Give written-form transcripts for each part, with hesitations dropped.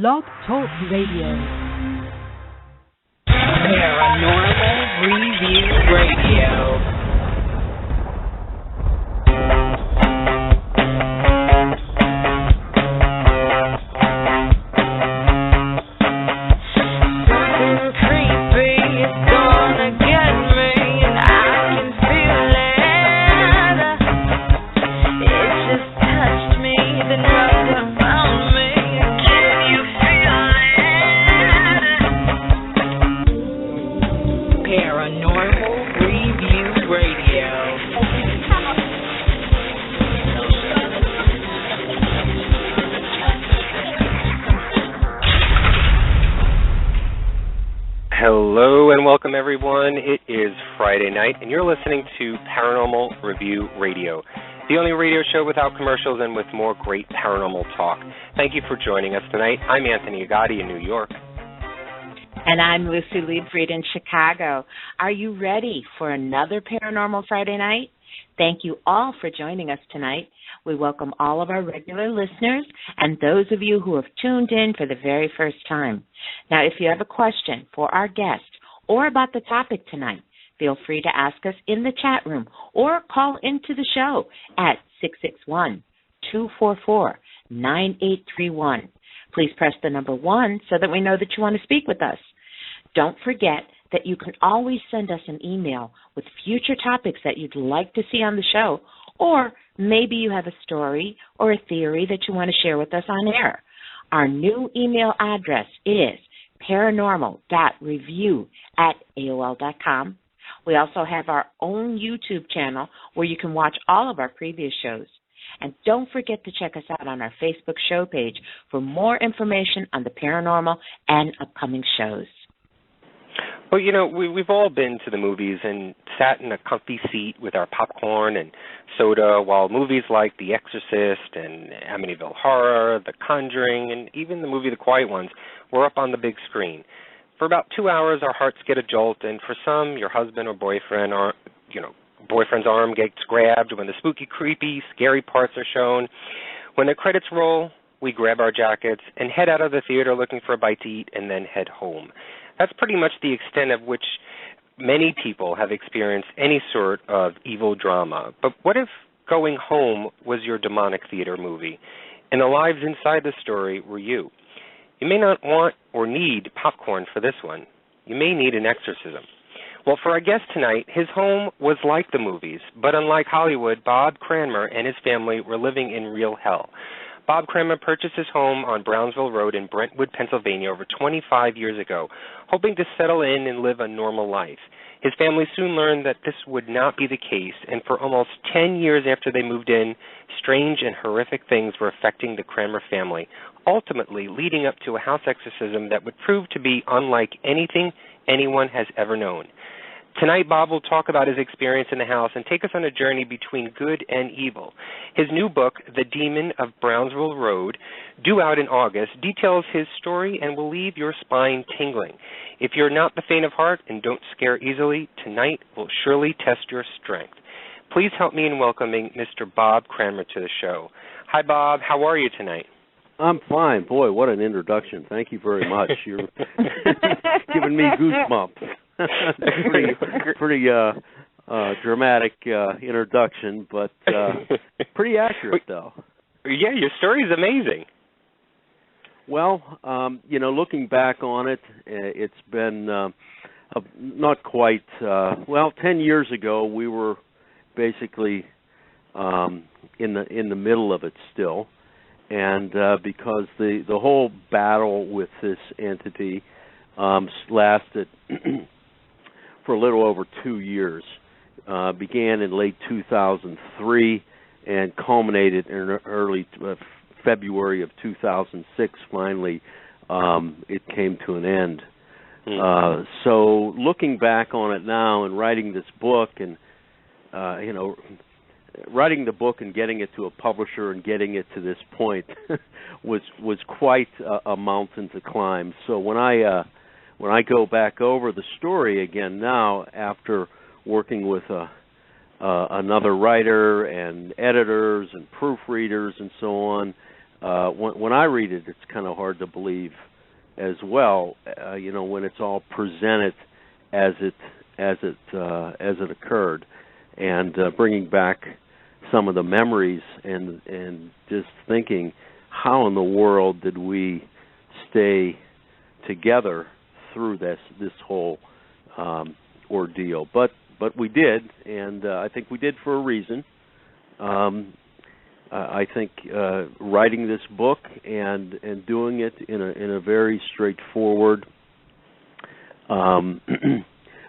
Blog Talk Radio. Paranormal Review Radio. Hello and welcome everyone. It is Friday night and you're listening to Paranormal Review Radio, the only radio show without commercials and with more great paranormal talk. Thank you for joining us tonight. I'm Anthony Agati in New York. And I'm Lucy Liebfried in Chicago. Are you ready for another Paranormal Friday night? Thank you all for joining us tonight. We welcome all of our regular listeners and those of you who have tuned in for the very first time. Now, if you have a question for our guest or about the topic tonight, feel free to ask us in the chat room or call into the show at 661-244-9831. Please press the number 1 so that we know that you want to speak with us. Don't forget that you can always send us an email with future topics that you'd like to see on the show, or maybe you have a story or a theory that you want to share with us on air. Our new email address is paranormal.review@aol.com. We also have our own YouTube channel where you can watch all of our previous shows. And don't forget to check us out on our Facebook show page for more information on the paranormal and upcoming shows. Well, you know, we've all been to the movies and sat in a comfy seat with our popcorn and soda while movies like The Exorcist and Amityville Horror, The Conjuring, and even the movie The Quiet Ones were up on the big screen. For about 2 hours, our hearts get a jolt, and for some, your husband or boyfriend or, boyfriend's arm gets grabbed when the spooky, creepy, scary parts are shown. When the credits roll, we grab our jackets and head out of the theater looking for a bite to eat and then head home. That's pretty much the extent of which many people have experienced any sort of evil drama. But what if going home was your demonic theater movie, and the lives inside the story were you? You may not want or need popcorn for this one. You may need an exorcism. Well, for our guest tonight, his home was like the movies, but unlike Hollywood, Bob Cranmer and his family were living in real hell. Bob Cranmer purchased his home on Brownsville Road in Brentwood, Pennsylvania over 25 years ago, hoping to settle in and live a normal life. His family soon learned that this would not be the case, and for almost 10 years after they moved in, strange and horrific things were affecting the Cranmer family, ultimately leading up to a house exorcism that would prove to be unlike anything anyone has ever known. Tonight, Bob will talk about his experience in the house and take us on a journey between good and evil. His new book, The Demon of Brownsville Road, due out in August, details his story and will leave your spine tingling. If you're not the faint of heart and don't scare easily, tonight will surely test your strength. Please help me in welcoming Mr. Bob Cranmer to the show. Hi, Bob. How are you tonight? I'm fine. Boy, what an introduction. Thank you very much. You're giving me goosebumps. pretty dramatic introduction, but pretty accurate, though. Yeah, your story is amazing. Well, looking back on it, it's been not quite, 10 years ago, we were basically in the middle of it still. And because the whole battle with this entity lasted for a little over 2 years, began in late 2003 and culminated in early February of 2006. Finally, it came to an end. So looking back on it now and writing this book and, writing the book and getting it to a publisher and getting it to this point was quite a mountain to climb. So when I go back over the story again now, after working with another writer and editors and proofreaders and so on, when I read it, it's kind of hard to believe as well. When it's all presented as it occurred, and bringing back some of the memories and just thinking, how in the world did we stay together through this whole ordeal? But we did, and I think we did for a reason. I think writing this book and doing it in a very straightforward,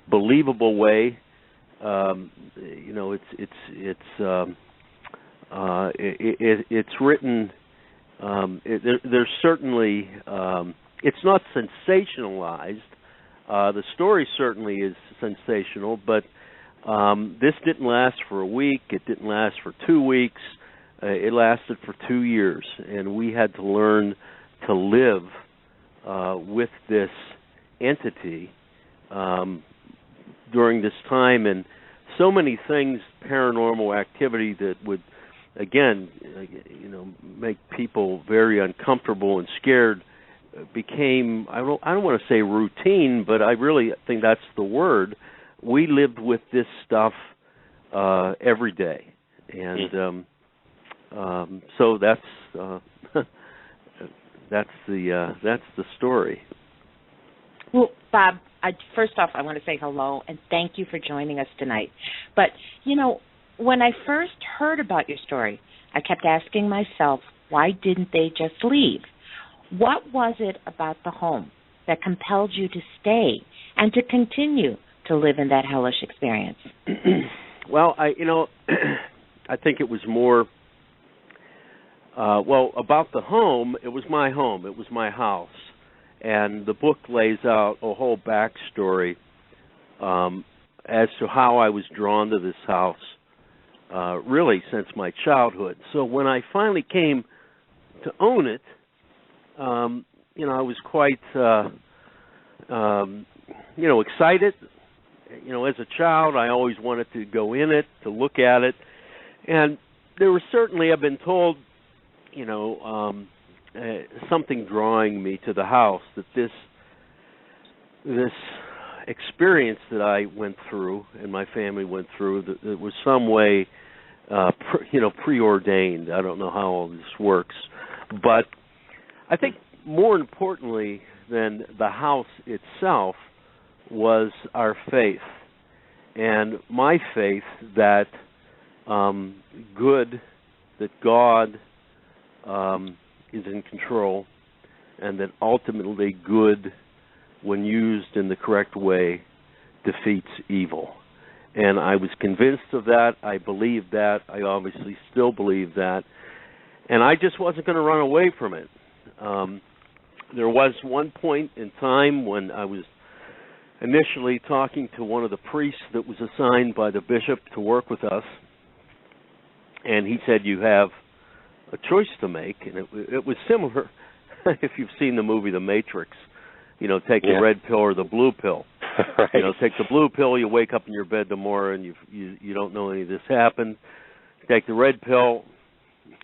believable way. It's written. There's certainly it's not sensationalized. The story certainly is sensational, but this didn't last for a week. It didn't last for 2 weeks. It lasted for 2 years, and we had to learn to live with this entity during this time, and so many things, paranormal activity that would, again, make people very uncomfortable and scared, became, I don't want to say routine, but I really think that's the word. We lived with this stuff every day, and so that's the story. Well, Bob, first off, I want to say hello and thank you for joining us tonight. But, when I first heard about your story, I kept asking myself, why didn't they just leave? What was it about the home that compelled you to stay and to continue to live in that hellish experience? Well, I think it was more, about the home. It was my home. It was my house. And the book lays out a whole backstory as to how I was drawn to this house, really since my childhood. So when I finally came to own it, I was quite, excited. As a child, I always wanted to go in it, to look at it. And there was certainly, I've been told, something drawing me to the house, that this experience that I went through and my family went through, that it was some way, preordained. I don't know how all this works, but I think more importantly than the house itself was our faith, and my faith that that God is in control, and that ultimately good, when used in the correct way, defeats evil. And I was convinced of that. I believed that. I obviously still believe that. And I just wasn't going to run away from it. There was one point in time when I was initially talking to one of the priests that was assigned by the bishop to work with us, and he said, you have a choice to make. And it was similar, if you've seen the movie The Matrix, take the red pill or the blue pill. Right. Take the blue pill, you wake up in your bed tomorrow and you don't know any of this happened. Take the red pill,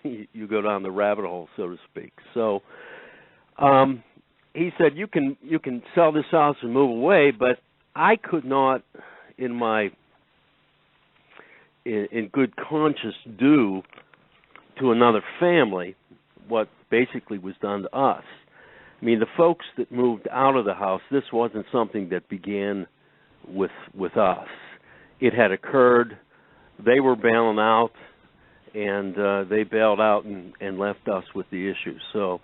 you go down the rabbit hole, so to speak. So he said, you can sell this house and move away, but I could not, in good conscience, do to another family what basically was done to us. I mean, the folks that moved out of the house, this wasn't something that began with us. It had occurred. They were bailing out, and they bailed out and left us with the issue. So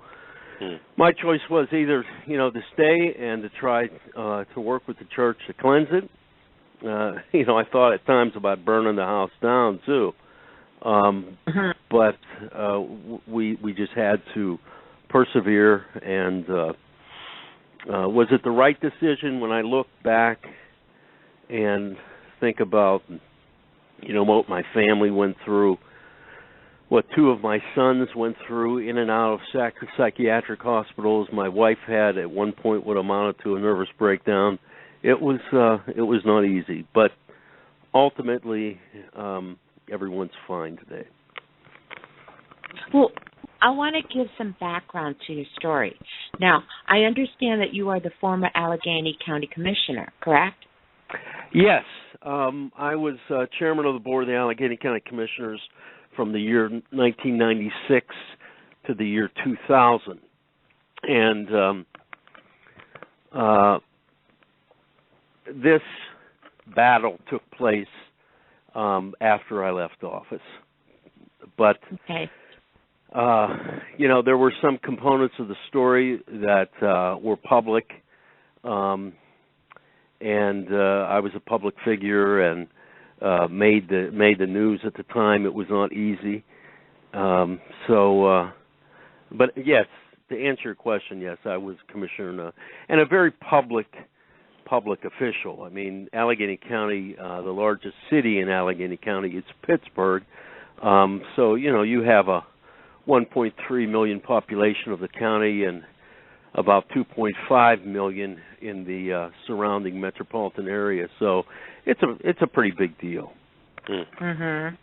my choice was either, to stay and to try to work with the church to cleanse it. I thought at times about burning the house down too. But we just had to persevere, and was it the right decision? When I look back and think about, what my family went through, what two of my sons went through in and out of psychiatric hospitals, my wife had at one point what amounted to a nervous breakdown. It was not easy, but ultimately everyone's fine today. Well, I want to give some background to your story. Now, I understand that you are the former Allegheny County Commissioner, correct? Yes. I was chairman of the board of the Allegheny County Commissioners from the year 1996 to the year 2000. And this battle took place after I left office. But, okay. There were some components of the story that were public, and I was a public figure and made the news at the time. It was not easy. But yes, to answer your question, yes, I was commissioner and a very public official. I mean, Allegheny County, the largest city in Allegheny County is Pittsburg. So, you have a 1.3 million population of the county and about 2.5 million in the surrounding metropolitan area. So it's a pretty big deal. Mhm.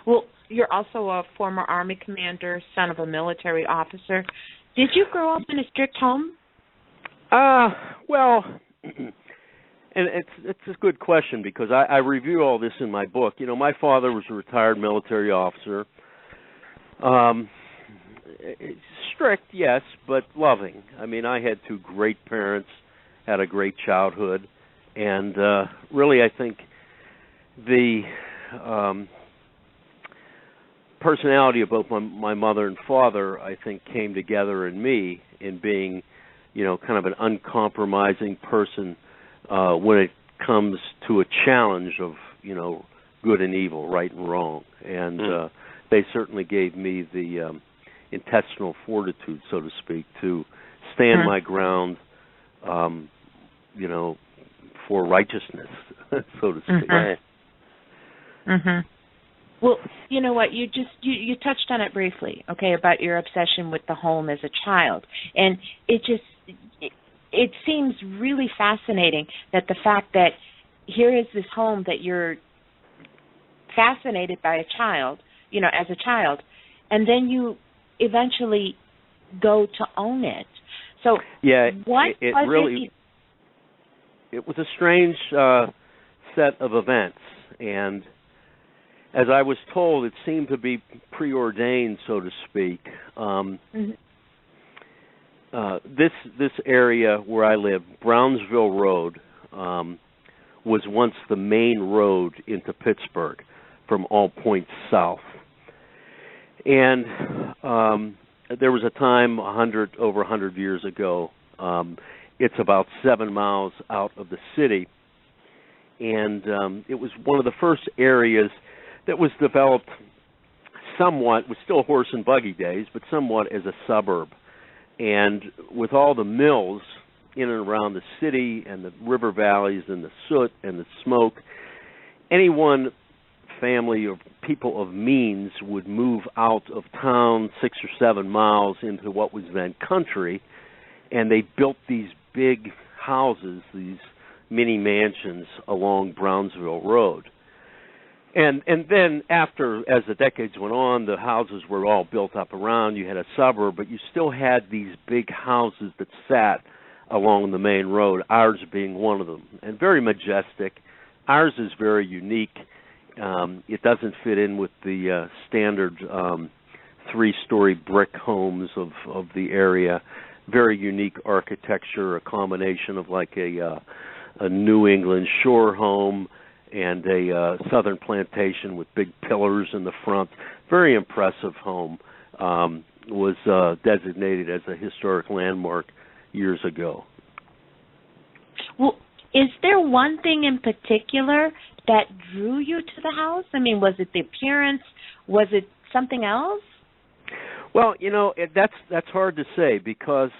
Well, you're also a former Army commander, son of a military officer. Did you grow up in a strict home? Well, and it's a good question because I review all this in my book. My father was a retired military officer. Strict, yes, but loving. I mean, I had two great parents, had a great childhood, and really I think the personality of both my mother and father, I think, came together in me in being, kind of an uncompromising person when it comes to a challenge of, good and evil, right and wrong. And they certainly gave me the intestinal fortitude, so to speak, to stand my ground, for righteousness, so to speak. Right. Mhm. Well, you know what? You touched on it briefly, okay, about your obsession with the home as a child, and it seems really fascinating that the fact that here is this home that you're fascinated by as a child, and then you eventually go to own it. So yeah, what it really it was a strange set of events, and as I was told, it seemed to be preordained, so to speak. This area where I live, Brownsville Road, was once the main road into Pittsburg from all points south. And there was a time over 100 years ago, it's about 7 miles out of the city, and it was one of the first areas that was developed somewhat, was still horse and buggy days, but somewhat as a suburb. And with all the mills in and around the city and the river valleys and the soot and the smoke, family or people of means would move out of town 6 or 7 miles into what was then country, and they built these big houses, these mini mansions along Brownsville Road. And then as the decades went on, the houses were all built up around. You had a suburb, but you still had these big houses that sat along the main road, ours being one of them, and very majestic. Ours is very unique. It doesn't fit in with the standard 3-story brick homes of the area. Very unique architecture, a combination of like a New England shore home and a southern plantation with big pillars in the front. Very impressive home. Was designated as a historic landmark years ago. Well, is there one thing in particular that drew you to the house? I mean, was it the appearance? Was it something else? Well, that's hard to say, because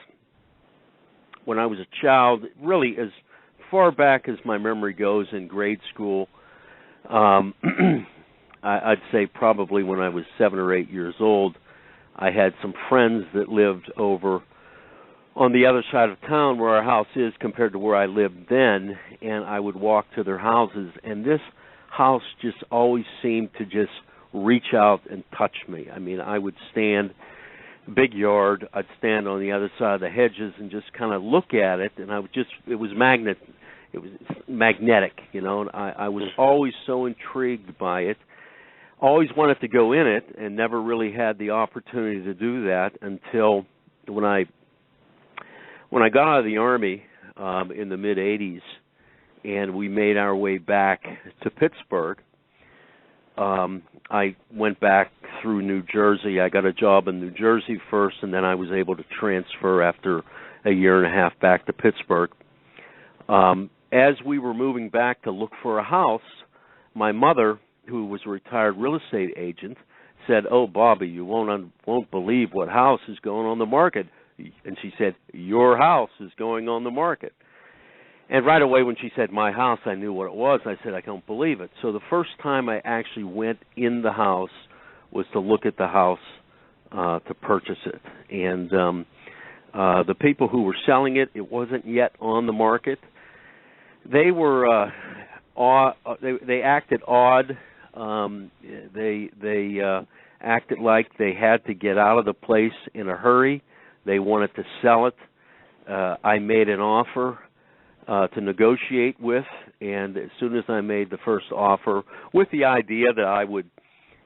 when I was a child, really as far back as my memory goes in grade school, I'd say probably when I was 7 or 8 years old, I had some friends that lived over on the other side of town where our house is compared to where I lived then, and I would walk to their houses, and this house just always seemed to just reach out and touch me. I mean, I would stand big yard. I'd stand on the other side of the hedges and just kind of look at it, and it was magnetic, you know, and I was always so intrigued by it. Always wanted to go in it and never really had the opportunity to do that until when I got out of the Army in the mid-'80s and we made our way back to Pittsburgh. I went back through New Jersey. I got a job in New Jersey first, and then I was able to transfer after a year and a half back to Pittsburgh. As we were moving back to look for a house, my mother, who was a retired real estate agent, said, "Oh, Bobby, you won't believe what house is going on the market." And she said, "Your house is going on the market." And right away when she said my house, I knew what it was. I said, "I can't believe it." So the first time I actually went in the house was to look at the house to purchase it. And the people who were selling it, it wasn't yet on the market. They were they acted odd. They acted like they had to get out of the place in a hurry. They wanted to sell it. I made an offer to negotiate with, and as soon as I made the first offer, with the idea that I would,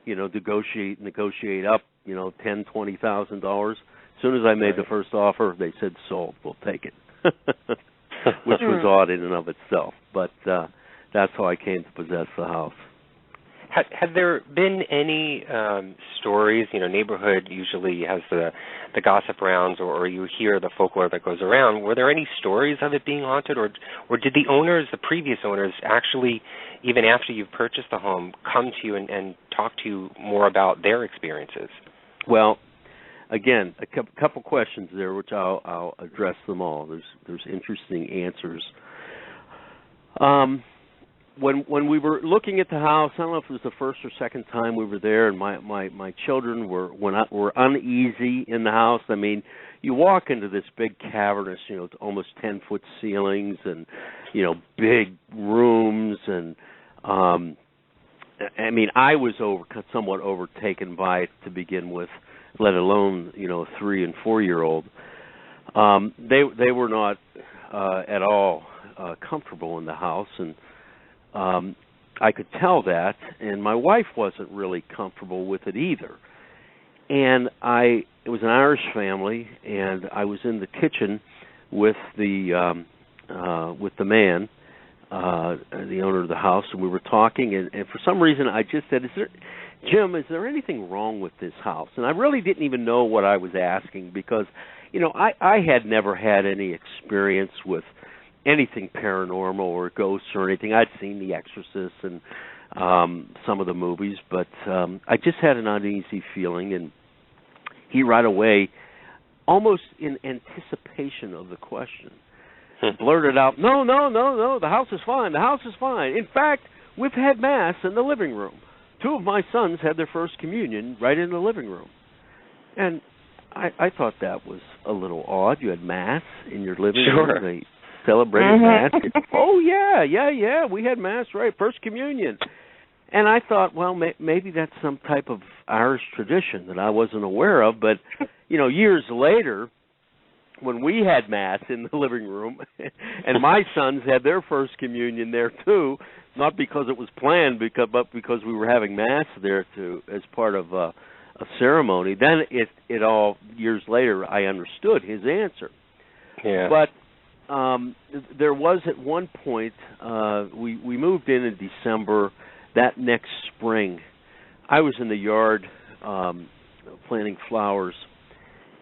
you know, negotiate up, you know, $10,000, $20,000. As soon as I made the first offer, they said, "Sold. We'll take it," which was odd in and of itself. But that's how I came to possess the house. Have there been any stories? You know, neighborhood usually has the gossip rounds, or you hear the folklore that goes around. Were there any stories of it being haunted, or did the previous owners, actually, even after you've purchased the home, come to you and talk to you more about their experiences? Well, again, a couple questions there, which I'll address them all. There's interesting answers. When we were looking at the house, I don't know if it was the first or second time we were there, and my children were uneasy in the house. I mean, you walk into this big cavernous, you know, almost 10-foot ceilings, and you know, big rooms, and I mean, I was somewhat overtaken by it to begin with, let alone, you know, a 3- and 4-year-old. They were not at all comfortable in the house, and I could tell that, and my wife wasn't really comfortable with it either. And it was an Irish family, and I was in the kitchen with the man, the owner of the house, and we were talking, and for some reason I just said, "Jim, is there anything wrong with this house?" And I really didn't even know what I was asking, because, you know, I had never had any experience with anything paranormal or ghosts or anything. I'd seen The Exorcist and some of the movies, but I just had an uneasy feeling, and he right away, almost in anticipation of the question, blurted out, No, the house is fine, the house is fine. In fact, we've had Mass in the living room. 2 of my sons had their first communion right in the living room. And I thought that was a little odd. You had Mass in your living room. They celebrated Mass. Oh, yeah, we had Mass, right, first communion. And I thought, well, maybe that's some type of Irish tradition that I wasn't aware of. But, you know, years later, when we had Mass in the living room, and my sons had their first communion there too, not because it was planned, but because we were having Mass there as part of a ceremony, then it all, years later, I understood his answer. Yeah. But there was at one point, we moved in December. That next spring, I was in the yard planting flowers,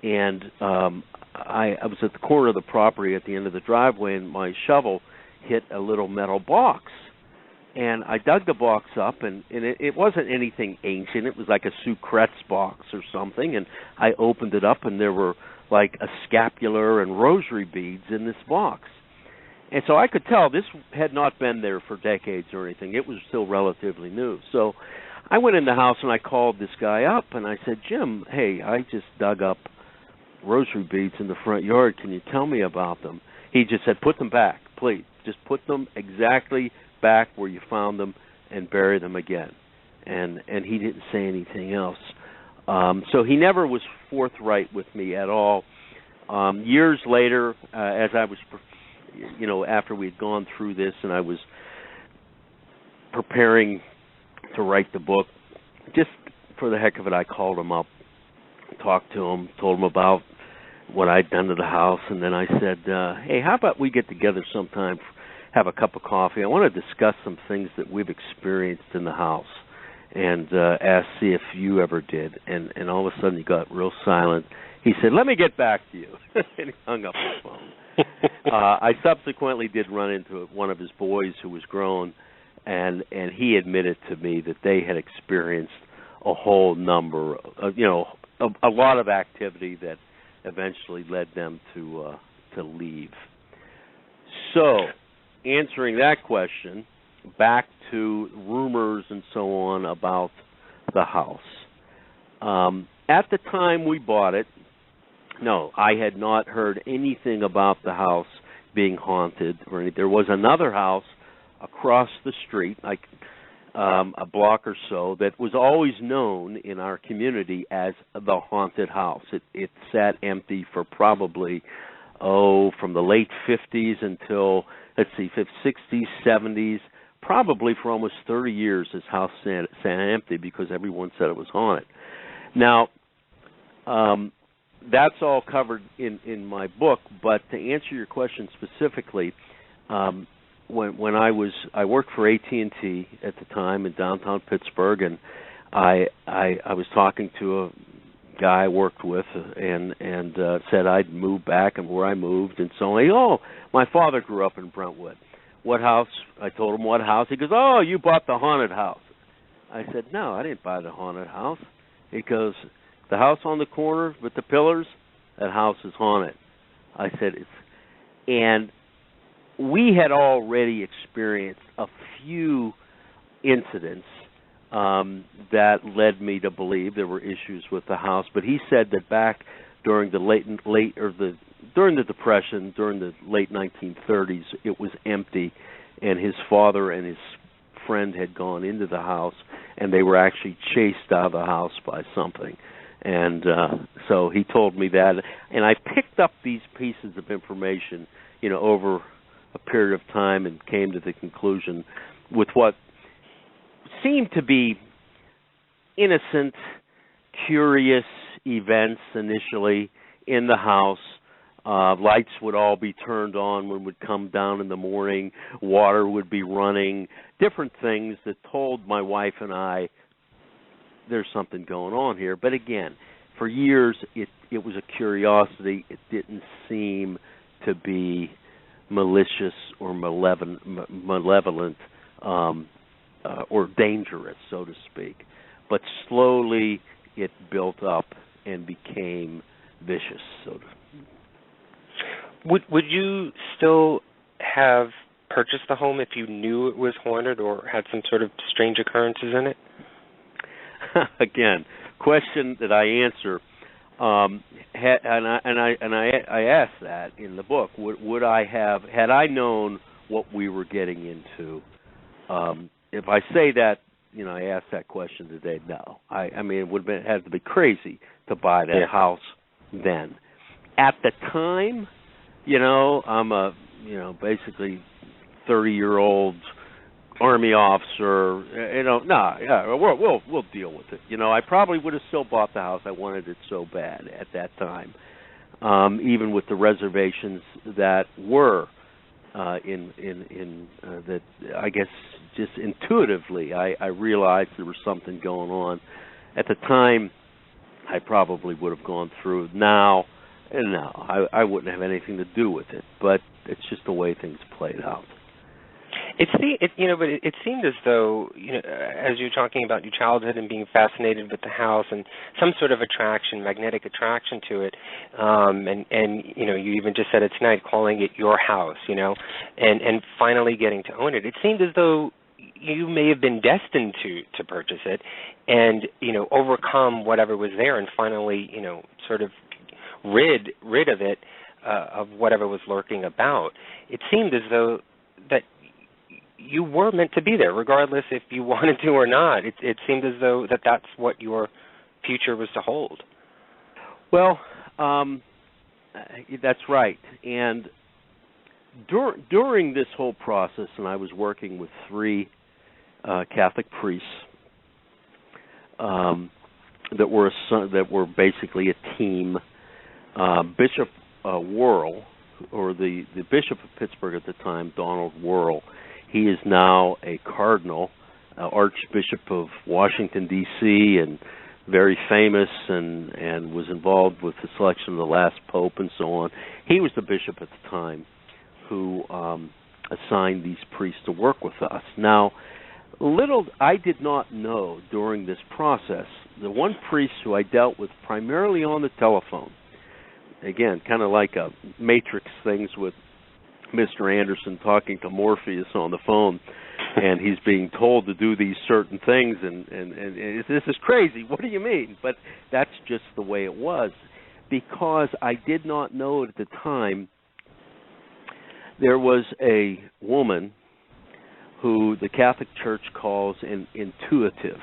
and I was at the corner of the property at the end of the driveway, and my shovel hit a little metal box. And I dug the box up, and it wasn't anything ancient. It was like a Sucret's box or something, and I opened it up, and there were like a scapular and rosary beads in this box. And so I could tell this had not been there for decades or anything. It was still relatively new. So I went in the house, and I called this guy up, and I said, "Jim, hey, I just dug up rosary beads in the front yard. Can you tell me about them?" He just said, "Put them back, please. Just put them exactly back where you found them and bury them again." And he didn't say anything else. So he never was forthright with me at all. Years later, as I was, after we'd gone through this and I was preparing to write the book, just for the heck of it, I called him up, talked to him, told him about what I'd done to the house, and then I said, hey, how about we get together sometime, have a cup of coffee? I want to discuss some things that we've experienced in the house, and see if you ever did. And all of a sudden he got real silent. He said, let me get back to you. And he hung up the phone. I subsequently did run into one of his boys who was grown, and he admitted to me that they had experienced a whole number of, a lot of activity that eventually led them to leave. So, answering that question, back to rumors and so on about the house. At the time we bought it, no, I had not heard anything about the house being haunted or anything. There was another house across the street, like a block or so, that was always known in our community as the haunted house. It sat empty for probably, from the late 50s until, 60s, 70s, probably for almost 30 years this house sat empty because everyone said it was haunted. Now, that's all covered in my book, but to answer your question specifically, when I worked for AT&T at the time in downtown Pittsburgh, and I was talking to a guy I worked with and said I'd move back and where I moved and so on. Oh, my father grew up in Brentwood. What house? I told him what house. He goes, oh, you bought the haunted house. I said, no, I didn't buy the haunted house. He goes, the house on the corner with the pillars, that house is haunted. I said, and we had already experienced a few incidents that led me to believe there were issues with the house. But he said that back during the during the Depression, during the late 1930s, it was empty, and his father and his friend had gone into the house, and they were actually chased out of the house by something. And so he told me that, and I picked up these pieces of information, over a period of time, and came to the conclusion with what seemed to be innocent, curious events initially in the house. Lights would all be turned on when we'd come down in the morning. Water would be running. Different things that told my wife and I there's something going on here. But again, for years it was a curiosity. It didn't seem to be malicious or malevolent or dangerous, so to speak. But slowly it built up and became vicious, so to speak. Would you still have purchased the home if you knew it was haunted or had some sort of strange occurrences in it? Again, question that I answer, I asked that in the book. Would I have, had I known what we were getting into? If I say that, I asked that question today. No, I mean it would have had to be crazy to buy that house then. At the time, I'm a basically 30-year-old Army officer. We'll deal with it. I probably would have still bought the house. I wanted it so bad at that time, even with the reservations that were in that. I guess just intuitively, I realized there was something going on. At the time, I probably would have gone through. Now, no, I wouldn't have anything to do with it. But it's just the way things played out. But it seemed as though, as you're talking about your childhood and being fascinated with the house and some sort of attraction, magnetic attraction to it, and you even just said it tonight, calling it your house, and finally getting to own it. It seemed as though you may have been destined to purchase it and, overcome whatever was there and finally, sort of rid of it, of whatever was lurking about. It seemed as though that you were meant to be there, regardless if you wanted to or not. It seemed as though that's what your future was to hold. Well, that's right. And during this whole process, and I was working with 3 Catholic priests that were basically a team. Bishop Worrell, or the Bishop of Pittsburg at the time, Donald Worrell, he is now a cardinal, Archbishop of Washington, D.C., and very famous, and was involved with the selection of the last pope and so on. He was the bishop at the time who assigned these priests to work with us. Now, little I did not know during this process, the one priest who I dealt with primarily on the telephone, again, kind of like a Matrix things with Mr. Anderson talking to Morpheus on the phone, and he's being told to do these certain things, and this is crazy. What do you mean? But that's just the way it was, because I did not know at the time. There was a woman who the Catholic Church calls an intuitive,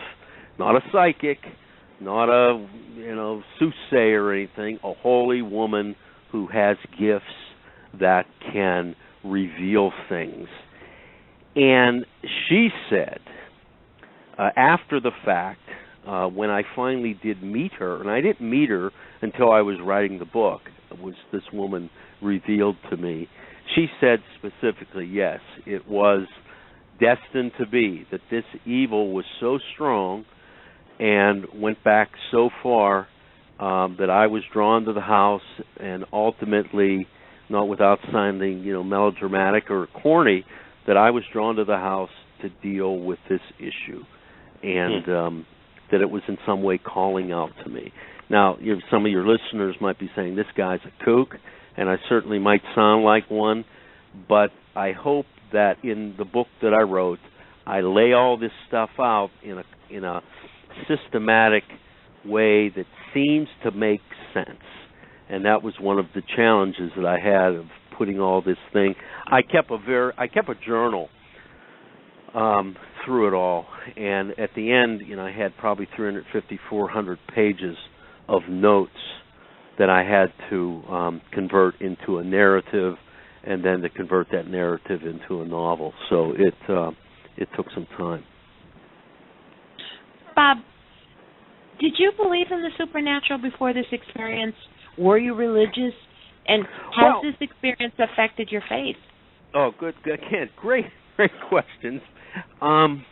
not a psychic, not a soothsayer or anything, a holy woman who has gifts that can reveal things. And she said, after the fact, when I finally did meet her, and I didn't meet her until I was writing the book, was this woman revealed to me. She said specifically, yes, it was destined to be, that this evil was so strong and went back so far that I was drawn to the house, and ultimately, not without sounding melodramatic or corny, that I was drawn to the house to deal with this issue, and that it was in some way calling out to me. Now, some of your listeners might be saying, this guy's a kook, and I certainly might sound like one, but I hope that in the book that I wrote, I lay all this stuff out in a systematic way that seems to make sense. And that was one of the challenges that I had of putting all this thing. I kept a journal through it all, and at the end, I had probably 350, 400 pages of notes that I had to convert into a narrative, and then to convert that narrative into a novel. So it took some time. Bob, did you believe in the supernatural before this experience? Were you religious? And has this experience affected your faith? Oh, good. Again, great questions. And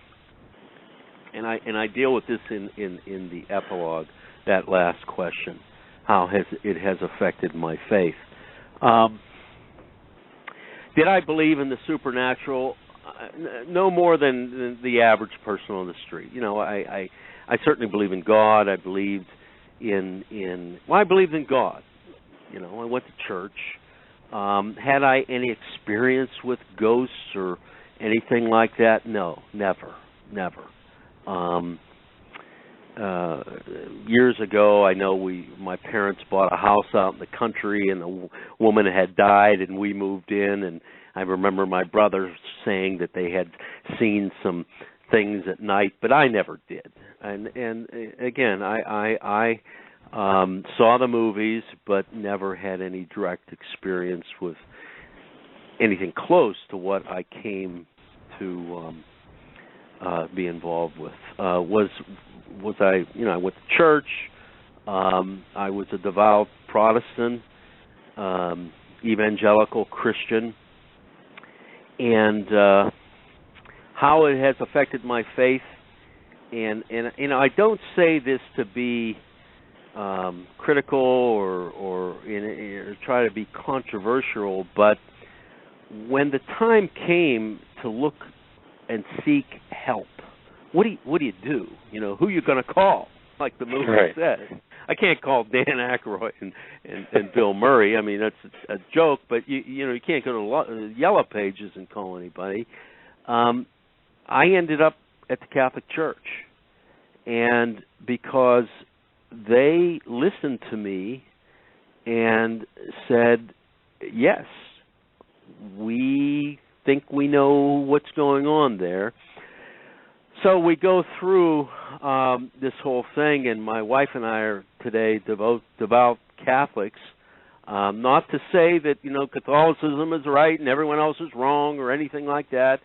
I deal with this in the epilogue, that last question, how it has affected my faith. Did I believe in the supernatural? No more than the average person on the street. I certainly believe in God. I believed I believed in God. I went to church. Had I any experience with ghosts or anything like that? No, never. Years ago, I know my parents bought a house out in the country, and a woman had died, and we moved in, and I remember my brother saying that they had seen some things at night, but I never did. And again, I saw the movies, but never had any direct experience with anything close to what I came to be involved with. Was I? I went to church. I was a devout Protestant, evangelical Christian, and how it has affected my faith. And I don't say this to be critical or try to be controversial, but when the time came to look and seek help, what do you do? Who you going to call? Like the movie says. I can't call Dan Aykroyd and Bill Murray. I mean, that's a joke, but you can't go to Yellow Pages and call anybody. I ended up at the Catholic Church, and because they listened to me and said, yes, we think we know what's going on there. So we go through this whole thing, and my wife and I are today devout Catholics. Not to say that, Catholicism is right and everyone else is wrong or anything like that.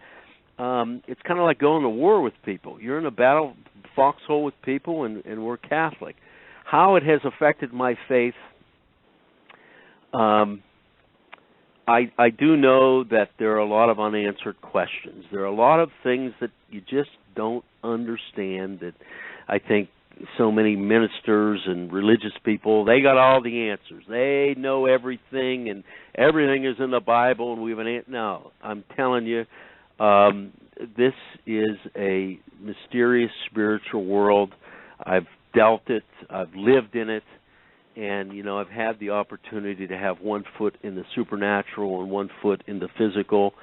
It's kind of like going to war with people. You're in a battle foxhole with people, and we're Catholic. How it has affected my faith, I do know that there are a lot of unanswered questions. There are a lot of things that you just don't understand, that I think so many ministers and religious people, they got all the answers. They know everything, and everything is in the Bible, and we have an answer. No, I'm telling you, this is a mysterious spiritual world. I've dealt it. I've lived in it. And, I've had the opportunity to have one foot in the supernatural and one foot in the physical.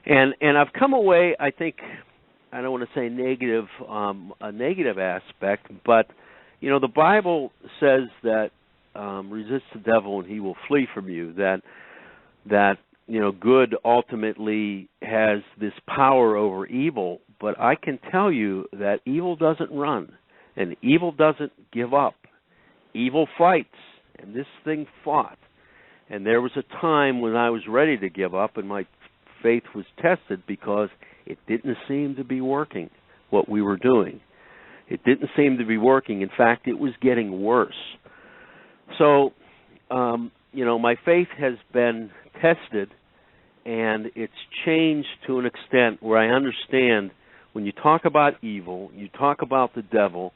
And I've come away, I think, I don't want to say negative, a negative aspect, but, the Bible says that resist the devil and he will flee from you, that good ultimately has this power over evil, but I can tell you that evil doesn't run, and evil doesn't give up. Evil fights, and this thing fought. And there was a time when I was ready to give up, and my faith was tested because it didn't seem to be working, what we were doing. It didn't seem to be working. In fact, it was getting worse. So, my faith has been tested, and it's changed to an extent where I understand when you talk about evil, you talk about the devil,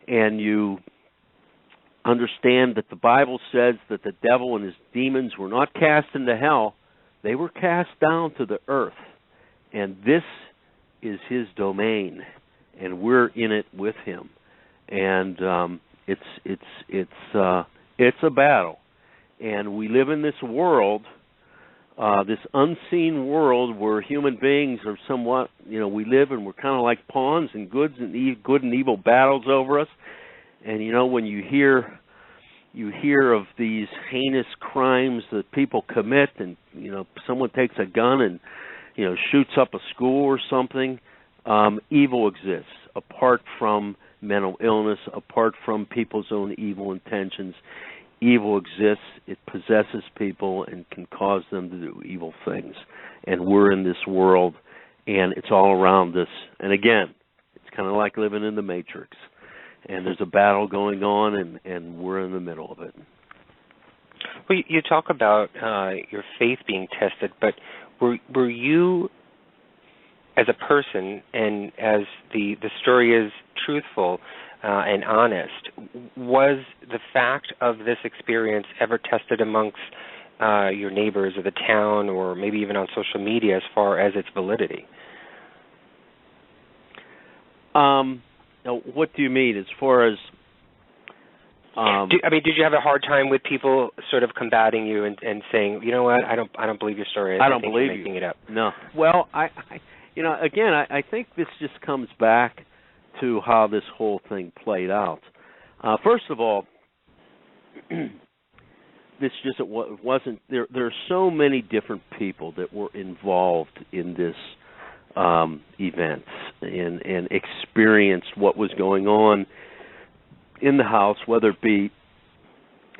and you understand that the Bible says that the devil and his demons were not cast into hell. They were cast down to the earth. And this is his domain, and we're in it with him. And it's a battle. And we live in this world, this unseen world where human beings are somewhat, we live and we're kind of like pawns, and good and evil battles over us. And when you hear of these heinous crimes that people commit, and someone takes a gun and shoots up a school or something, evil exists apart from mental illness, apart from people's own evil intentions. Evil exists, it possesses people and can cause them to do evil things. And we're in this world, and it's all around us. And again, it's kind of like living in the Matrix. And there's a battle going on, and we're in the middle of it. Well, you talk about your faith being tested, but were you, as a person, and as the story is truthful and honest, was the fact of this experience ever tested amongst your neighbors or the town, or maybe even on social media as far as its validity? What do you mean as far as... did you have a hard time with people sort of combating you and saying, you know what, I don't believe your story. I don't believe you're making it up. No. Well, I think this just comes back to how this whole thing played out. First of all, this just wasn't there. There are so many different people that were involved in this event and experienced what was going on in the house, whether it be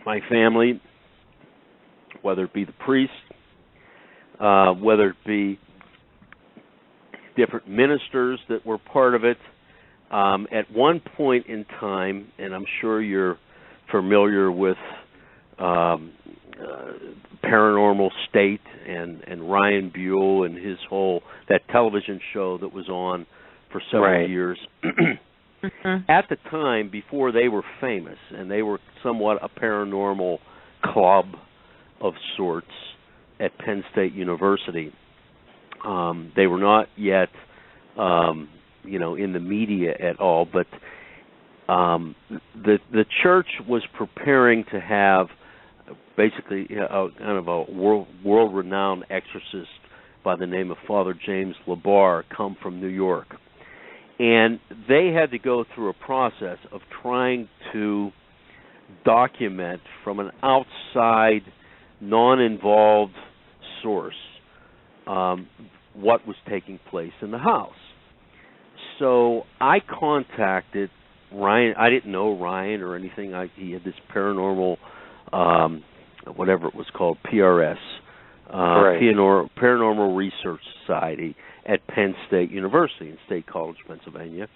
my family, whether it be the priest, whether it be different ministers that were part of it. At one point in time, and I'm sure you're familiar with Paranormal State and Ryan Buell and his whole, that television show that was on for several years. At the time, before they were famous, and they were somewhat a paranormal club of sorts at Penn State University, they were not yet, in the media at all, but the church was preparing to have basically kind of a world-renowned exorcist by the name of Father James LaBarre come from New York. And they had to go through a process of trying to document from an outside, non-involved source what was taking place in the house. So I contacted Ryan. I didn't know Ryan or anything. He had this paranormal, whatever it was called, PRS, right. Paranormal Research Society at Penn State University in State College, Pennsylvania.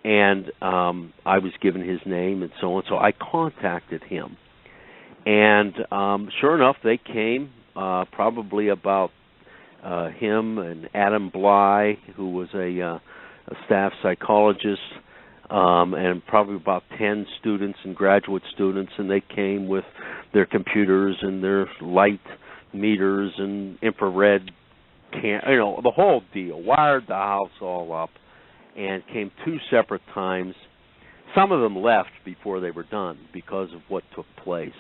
And I was given his name and so on. So I contacted him. And sure enough, they came, probably about him and Adam Bly, who was a staff psychologist, and probably about 10 students and graduate students, and they came with their computers and their light meters and infrared, the whole deal, wired the house all up, and came 2 separate times. Some of them left before they were done because of what took place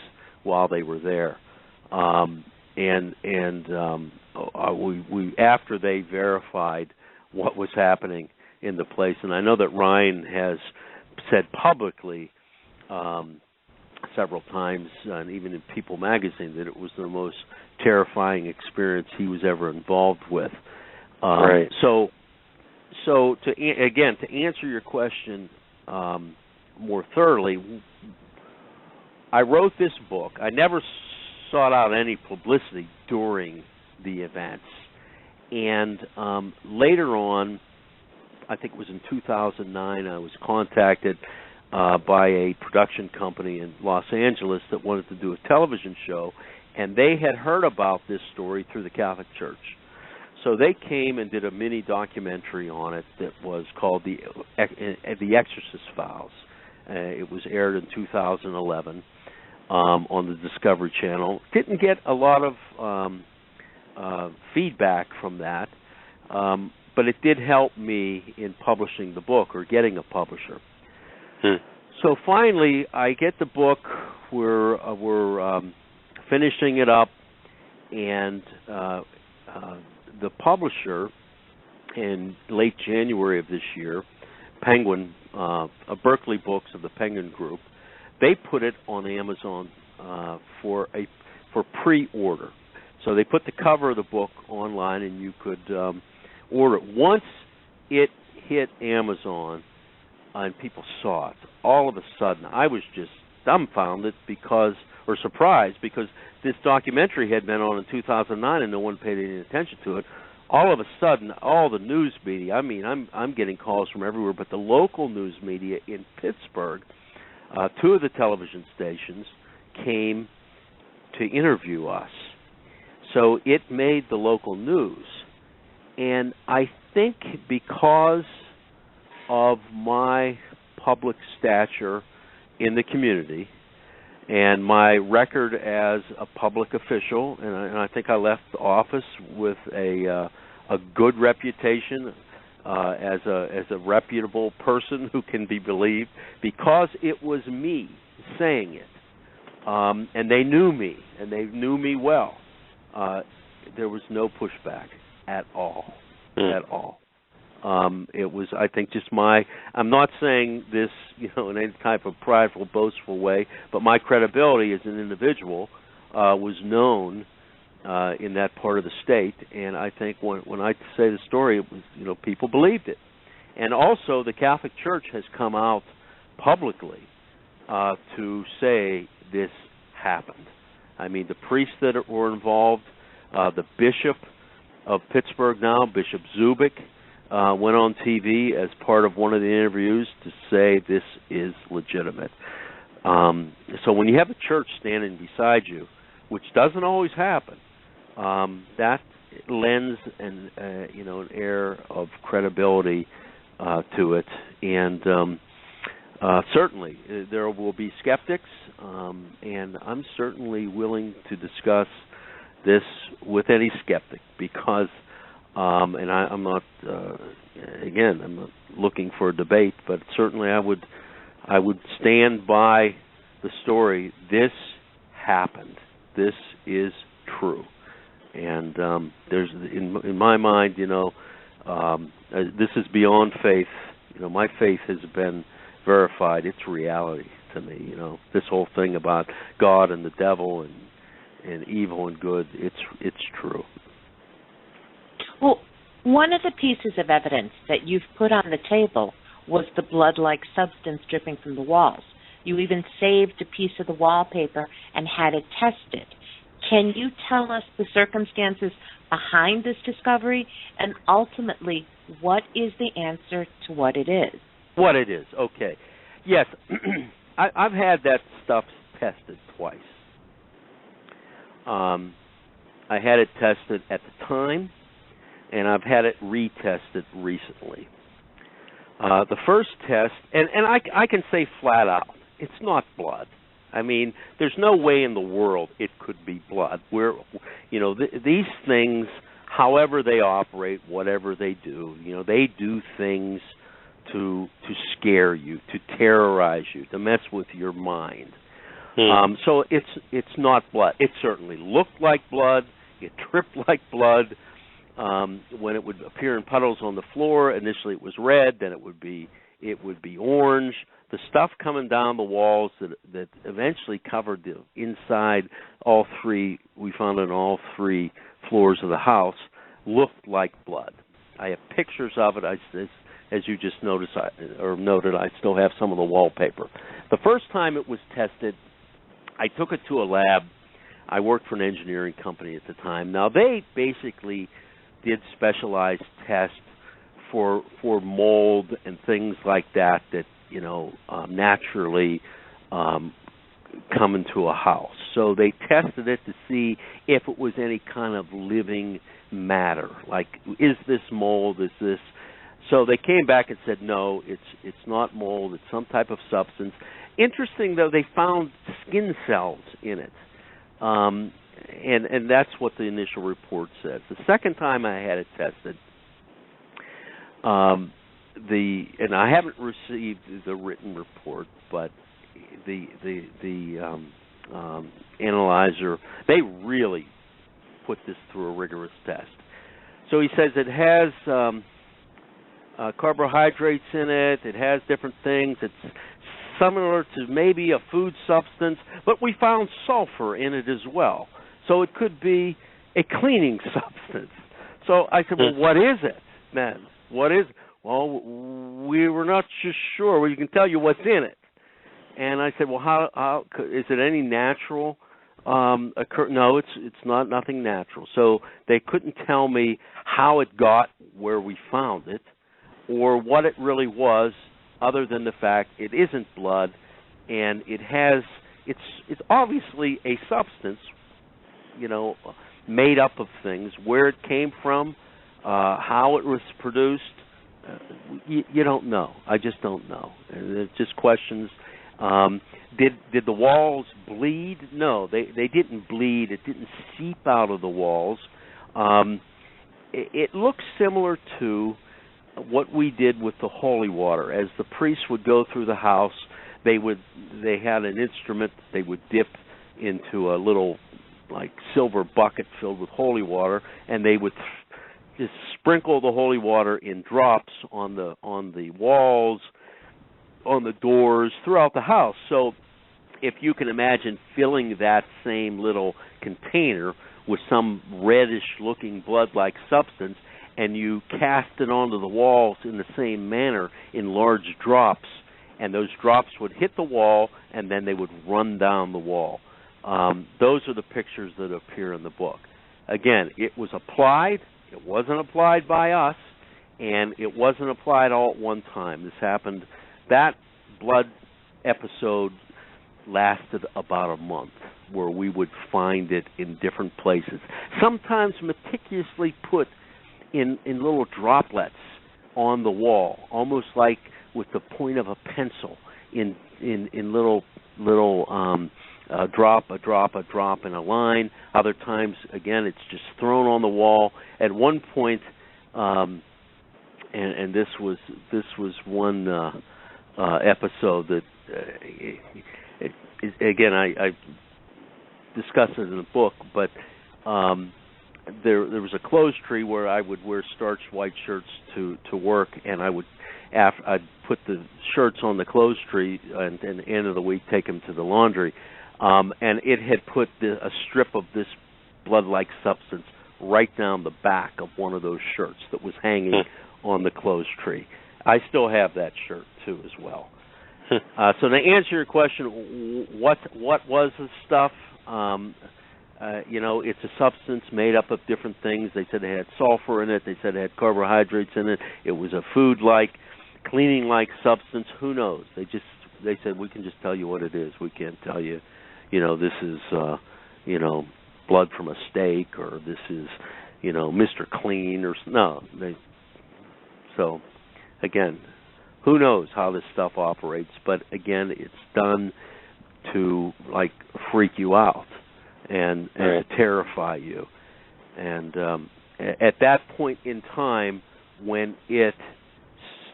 while they were there. We after they verified what was happening in the place, and I know that Ryan has said publicly several times, and even in People magazine, that it was the most terrifying experience he was ever involved with. Right. So to answer your question more thoroughly, I wrote this book. I never sought out any publicity during the events, and later on, I think it was in 2009, I was contacted by a production company in Los Angeles that wanted to do a television show, and they had heard about this story through the Catholic Church. So they came and did a mini documentary on it that was called The Exorcist Files. It was aired in 2011 on the Discovery Channel. Didn't get a lot of feedback from that, but it did help me in publishing the book or getting a publisher. So finally, I get the book. We're finishing it up, and the publisher in late January of this year, Penguin, Berkeley Books of the Penguin Group, they put it on Amazon for pre-order. So they put the cover of the book online, and you could order it. Once it hit Amazon and people saw it, all of a sudden I was just dumbfounded surprised because this documentary had been on in 2009 and no one paid any attention to it. All of a sudden, all the news media, I'm getting calls from everywhere, but the local news media in Pittsburgh, 2 of the television stations came to interview us. So it made the local news. And I think because of my public stature in the community and my record as a public official, and I think I left the office with a good reputation as a reputable person who can be believed, because it was me saying it, and they knew me, and they knew me well. There was no pushback at all, at all. It was, I think, just I'm not saying this, in any type of prideful, boastful way, but my credibility as an individual was known in that part of the state, and I think when I say the story, it was, people believed it. And also, the Catholic Church has come out publicly to say this happened. The priests that were involved, the Bishop of Pittsburgh now, Bishop Zubik, went on TV as part of one of the interviews to say this is legitimate. So when you have a church standing beside you, which doesn't always happen, that lends an air of credibility to it. And certainly there will be skeptics, and I'm certainly willing to discuss this with any skeptic, because and I'm not I'm not looking for a debate, but certainly I would stand by the story. This happened. This is true. And there's in my mind, this is beyond faith. My faith has been verified. It's reality to me. This whole thing about God and the devil and evil and good. It's true. Well, One of the pieces of evidence that you've put on the table was the blood-like substance dripping from the walls. You even saved a piece of the wallpaper and had it tested. Can you tell us the circumstances behind this discovery, and ultimately, what is the answer to what it is? What it is, okay. Yes, I've had that stuff tested twice. I had it tested at the time, and I've had it retested recently. The first test, and I can say flat out, it's not blood. I mean, there's no way in the world it could be blood. These things, however they operate, whatever they do, they do things to scare you, to terrorize you, to mess with your mind. So it's not blood. It certainly looked like blood. It dripped like blood. When it would appear in puddles on the floor, initially it was red, then it would be orange. The stuff coming down the walls that eventually covered the inside, we found on all three floors of the house, looked like blood. I have pictures of it. As you just noted, I still have some of the wallpaper. The first time it was tested, I took it to a lab. I worked for an engineering company at the time. Now, they basically did specialized tests for mold and things like that naturally come into a house. So they tested it to see if it was any kind of living matter. Like, is this mold? Is this? So they came back and said, no, it's not mold. It's some type of substance. Interesting, though, they found skin cells in it. And that's what the initial report says. The second time I had it tested, and I haven't received the written report, but the analyzer, they really put this through a rigorous test. So he says it has carbohydrates in it. It has different things. It's similar to maybe a food substance, but we found sulfur in it as well. So it could be a cleaning substance. So I said, well, what is it, then? What is it? Well, we were not just sure. We can tell you what's in it. And I said, well, how is it any natural? No, it's not nothing natural. So they couldn't tell me how it got where we found it or what it really was, other than the fact it isn't blood, and it's obviously a substance, made up of things. Where it came from, how it was produced, you don't know. I just don't know. And it's just questions. Did the walls bleed? No, they didn't bleed. It didn't seep out of the walls. It looks similar to what we did with the holy water. As the priests would go through the house, they had an instrument they would dip into a little silver bucket filled with holy water, and they would just sprinkle the holy water in drops on the walls, on the doors, throughout the house. So if you can imagine filling that same little container with some reddish-looking blood-like substance, and you cast it onto the walls in the same manner in large drops, and those drops would hit the wall, and then they would run down the wall. Those are the pictures that appear in the book. Again, it was applied. It wasn't applied by us, and it wasn't applied all at one time. This happened. That blood episode lasted about a month, where we would find it in different places, sometimes meticulously put in little droplets on the wall, almost like with the point of a pencil, in little drop in a line. Other times, again, it's just thrown on the wall. At one point, and this was one episode that again I discuss it in the book, but there was a clothes tree where I would wear starched white shirts to work, and I'd put the shirts on the clothes tree, and at the end of the week take them to the laundry, and it had put a strip of this blood-like substance right down the back of one of those shirts that was hanging on the clothes tree. I still have that shirt too as well. So to answer your question, what was the stuff? It's a substance made up of different things. They said it had sulfur in it. They said it had carbohydrates in it. It was a food-like, cleaning-like substance. Who knows? They said, we can just tell you what it is. We can't tell you, this is, blood from a steak, or this is, Mr. Clean, or no. So, again, who knows how this stuff operates? But again, it's done to freak you out and to terrify you. And at that point in time, when it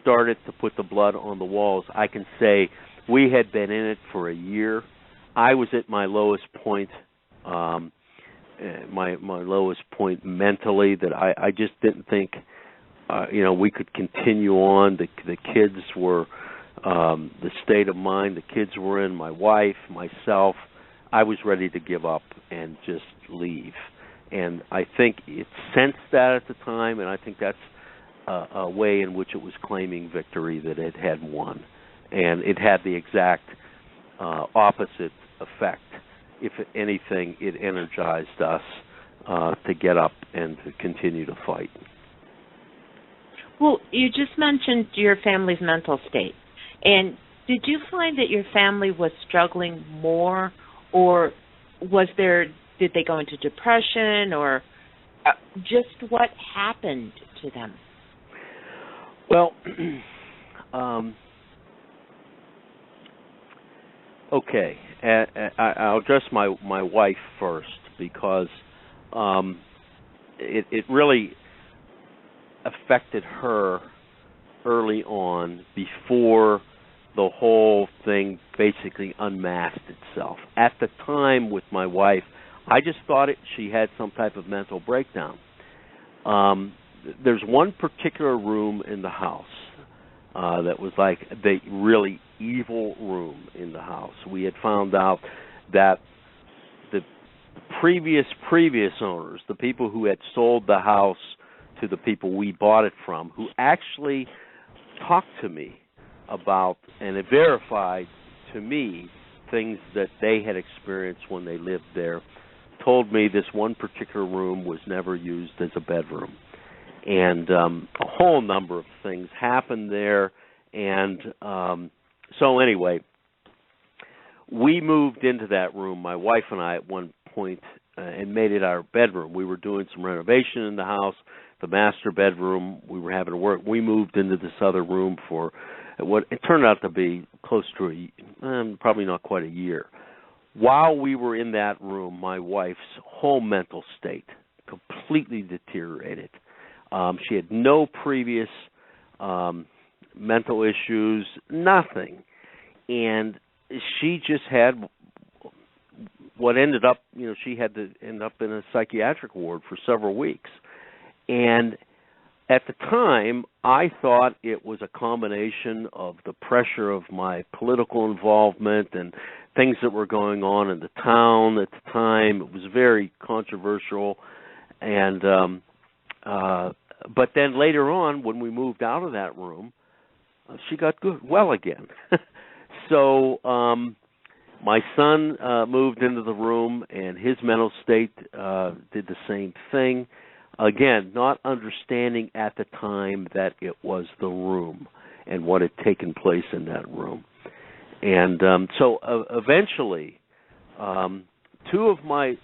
started to put the blood on the walls, I can say we had been in it for a year. I was at my lowest point, my lowest point mentally, that I just didn't think, we could continue on. The kids were, the state of mind the kids were in, my wife, myself, I was ready to give up and just leave. And I think it sensed that at the time, and I think that's a way in which it was claiming victory, that it had won. And it had the exact opposite effect. If anything, it energized us to get up and to continue to fight. Well, you just mentioned your family's mental state. And did you find that your family was struggling more, or did they go into depression, or just what happened to them? Well, okay. I'll address my wife first, because it really affected her early on, before the whole thing basically unmasked itself. At the time with my wife, I just thought she had some type of mental breakdown. There's one particular room in the house that was like the really evil room in the house. We had found out that the previous owners, the people who had sold the house to the people we bought it from, who actually talked to me about and it verified to me things that they had experienced when they lived there, told me this one particular room was never used as a bedroom. And a whole number of things happened there. And so anyway, we moved into that room, my wife and I, at one point, and made it our bedroom. We were doing some renovation in the house. The master bedroom, we were having to work. We moved into this other room for what it turned out to be close to probably not quite a year. While we were in that room, my wife's whole mental state completely deteriorated. She had no previous mental issues, nothing. And she just had what ended up, she had to end up in a psychiatric ward for several weeks. And at the time, I thought it was a combination of the pressure of my political involvement and things that were going on in the town at the time. It was very controversial. And but then later on, when we moved out of that room, she got well again. So my son moved into the room, and his mental state did the same thing. Again, not understanding at the time that it was the room and what had taken place in that room. And so eventually, two of my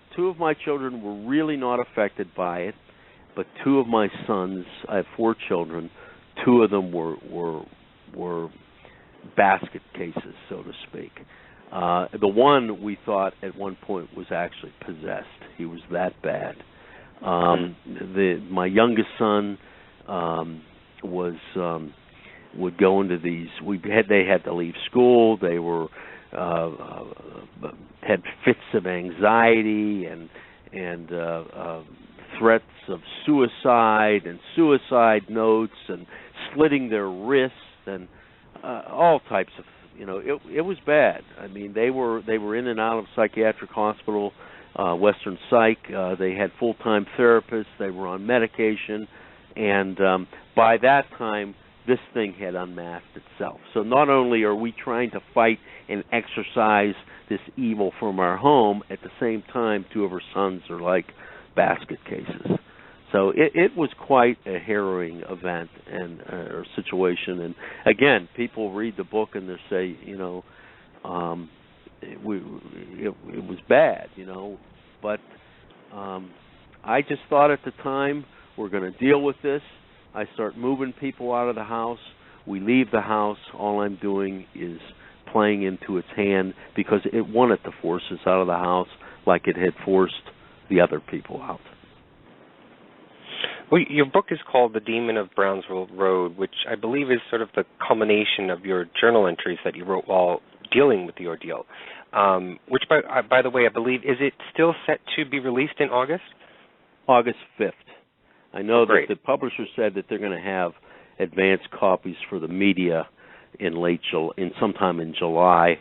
children were really not affected by it, but two of my sons, I have 4 children, 2 of them were basket cases, so to speak. The one we thought at one point was actually possessed. He was that bad. My youngest son would go into these. They had to leave school. They were had fits of anxiety and threats of suicide and suicide notes and slitting their wrists and all types of. It was bad. I mean, they were in and out of psychiatric hospital Western Psych. They had full-time therapists. They were on medication. And by that time, this thing had unmasked itself. So not only are we trying to fight and exorcise this evil from our home, at the same time, two of her sons are like basket cases. So it was quite a harrowing event and or situation. And again, people read the book and they say, you know, it was bad, you know. But I just thought at the time, we're going to deal with this. I start moving people out of the house. We leave the house. All I'm doing is playing into its hand because it wanted to force us out of the house like it had forced the other people out. Well, your book is called The Demon of Brownsville Road, which I believe is sort of the culmination of your journal entries that you wrote while dealing with the ordeal. Which, by the way, I believe, is it still set to be released in August? August 5th. I know that Great. the publisher said that they're going to have advanced copies for the media in sometime in July.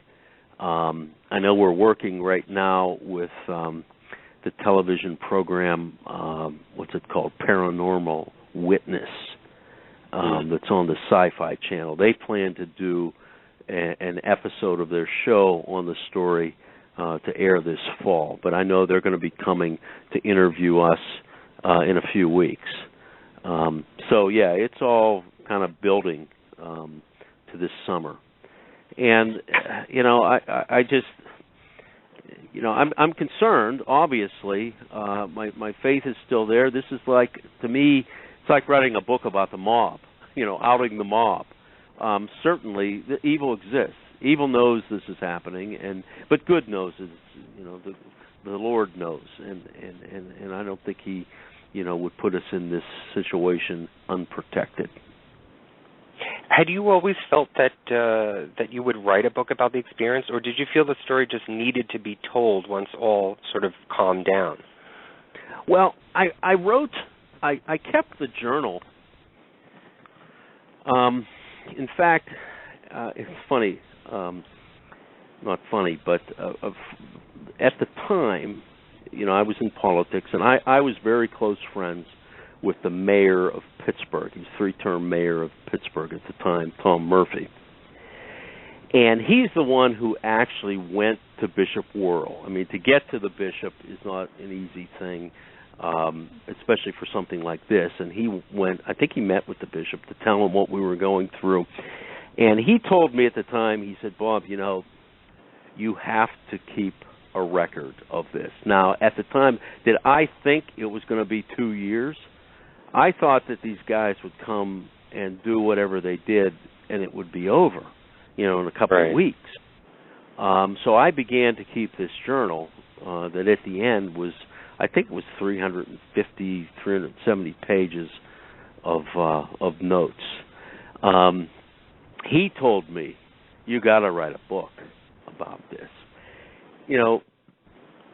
I know we're working right now with the television program, what's it called, Paranormal Witness, that's on the Sci-Fi Channel. They plan to do an episode of their show on the story to air this fall. But I know they're going to be coming to interview us in a few weeks. So, yeah, it's all kind of building to this summer. And, you know, I just... You know, I'm concerned. Obviously, my faith is still there. This is like, to me, it's like writing a book about the mob. You know, outing the mob. Certainly, the evil exists. Evil knows this is happening, but good knows it. You know, the Lord knows, and I don't think He, you know, would put us in this situation unprotected. Had you always felt that you would write a book about the experience, or did you feel the story just needed to be told once all sort of calmed down? Well, I kept the journal. In fact, it's funny, not funny, but at the time, you know, I was in politics, and I was very close friends with the mayor of Pittsburg. He's three-term mayor of Pittsburg at the time, Tom Murphy. And he's the one who actually went to Bishop Worrell. I mean, to get to the bishop is not an easy thing, especially for something like this. And he went, I think he met with the bishop to tell him what we were going through. And he told me at the time, he said, Bob, you know, you have to keep a record of this. Now, at the time, did I think it was going to be 2 years? I thought that these guys would come and do whatever they did and it would be over, you know, in a couple of weeks. So I began to keep this journal that at the end was, I think it was 370 pages of notes. He told me, you got to write a book about this. You know,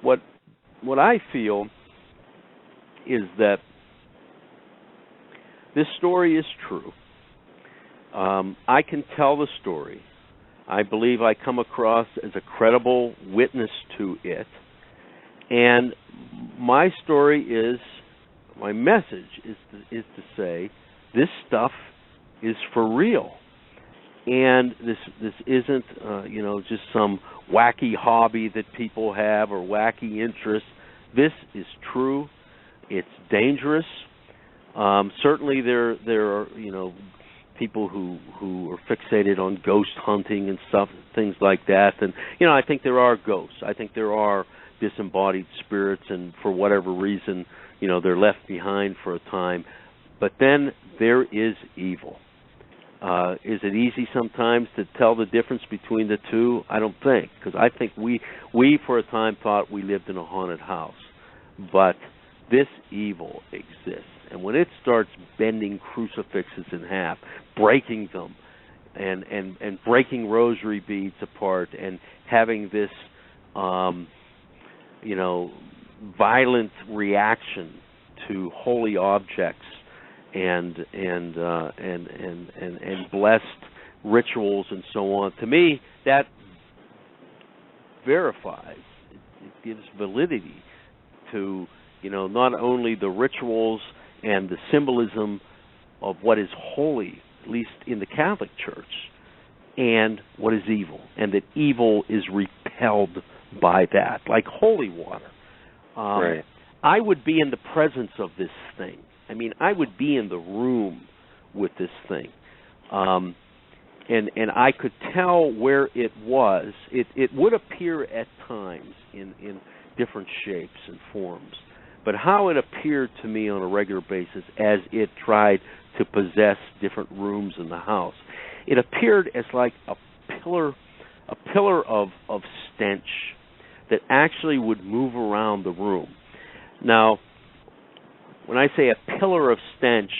what I feel is that this story is true. I can tell the story. I believe I come across as a credible witness to it. And my story is, my message is to say, this stuff is for real. And this isn't, you know, just some wacky hobby that people have or wacky interest. This is true. It's dangerous. Certainly there are, you know, people who are fixated on ghost hunting and stuff, things like that. And, you know, I think there are ghosts. I think there are disembodied spirits, and for whatever reason, you know, they're left behind for a time. But then there is evil. Is it easy sometimes to tell the difference between the two? I don't think, because I think we for a time thought we lived in a haunted house. But this evil exists. And when it starts bending crucifixes in half, breaking them, and breaking rosary beads apart, and having this, you know, violent reaction to holy objects and blessed rituals and so on, to me that verifies, gives validity to, not only the rituals and the symbolism of what is holy, at least in the Catholic Church, and what is evil, and that evil is repelled by that, like holy water. Right. I would be in the presence of this thing. I mean, I would be in the room with this thing. And I could tell where it was. It would appear at times in different shapes and forms. But how it appeared to me on a regular basis as it tried to possess different rooms in the house, it appeared as like a pillar of stench that actually would move around the room. Now, when I say a pillar of stench,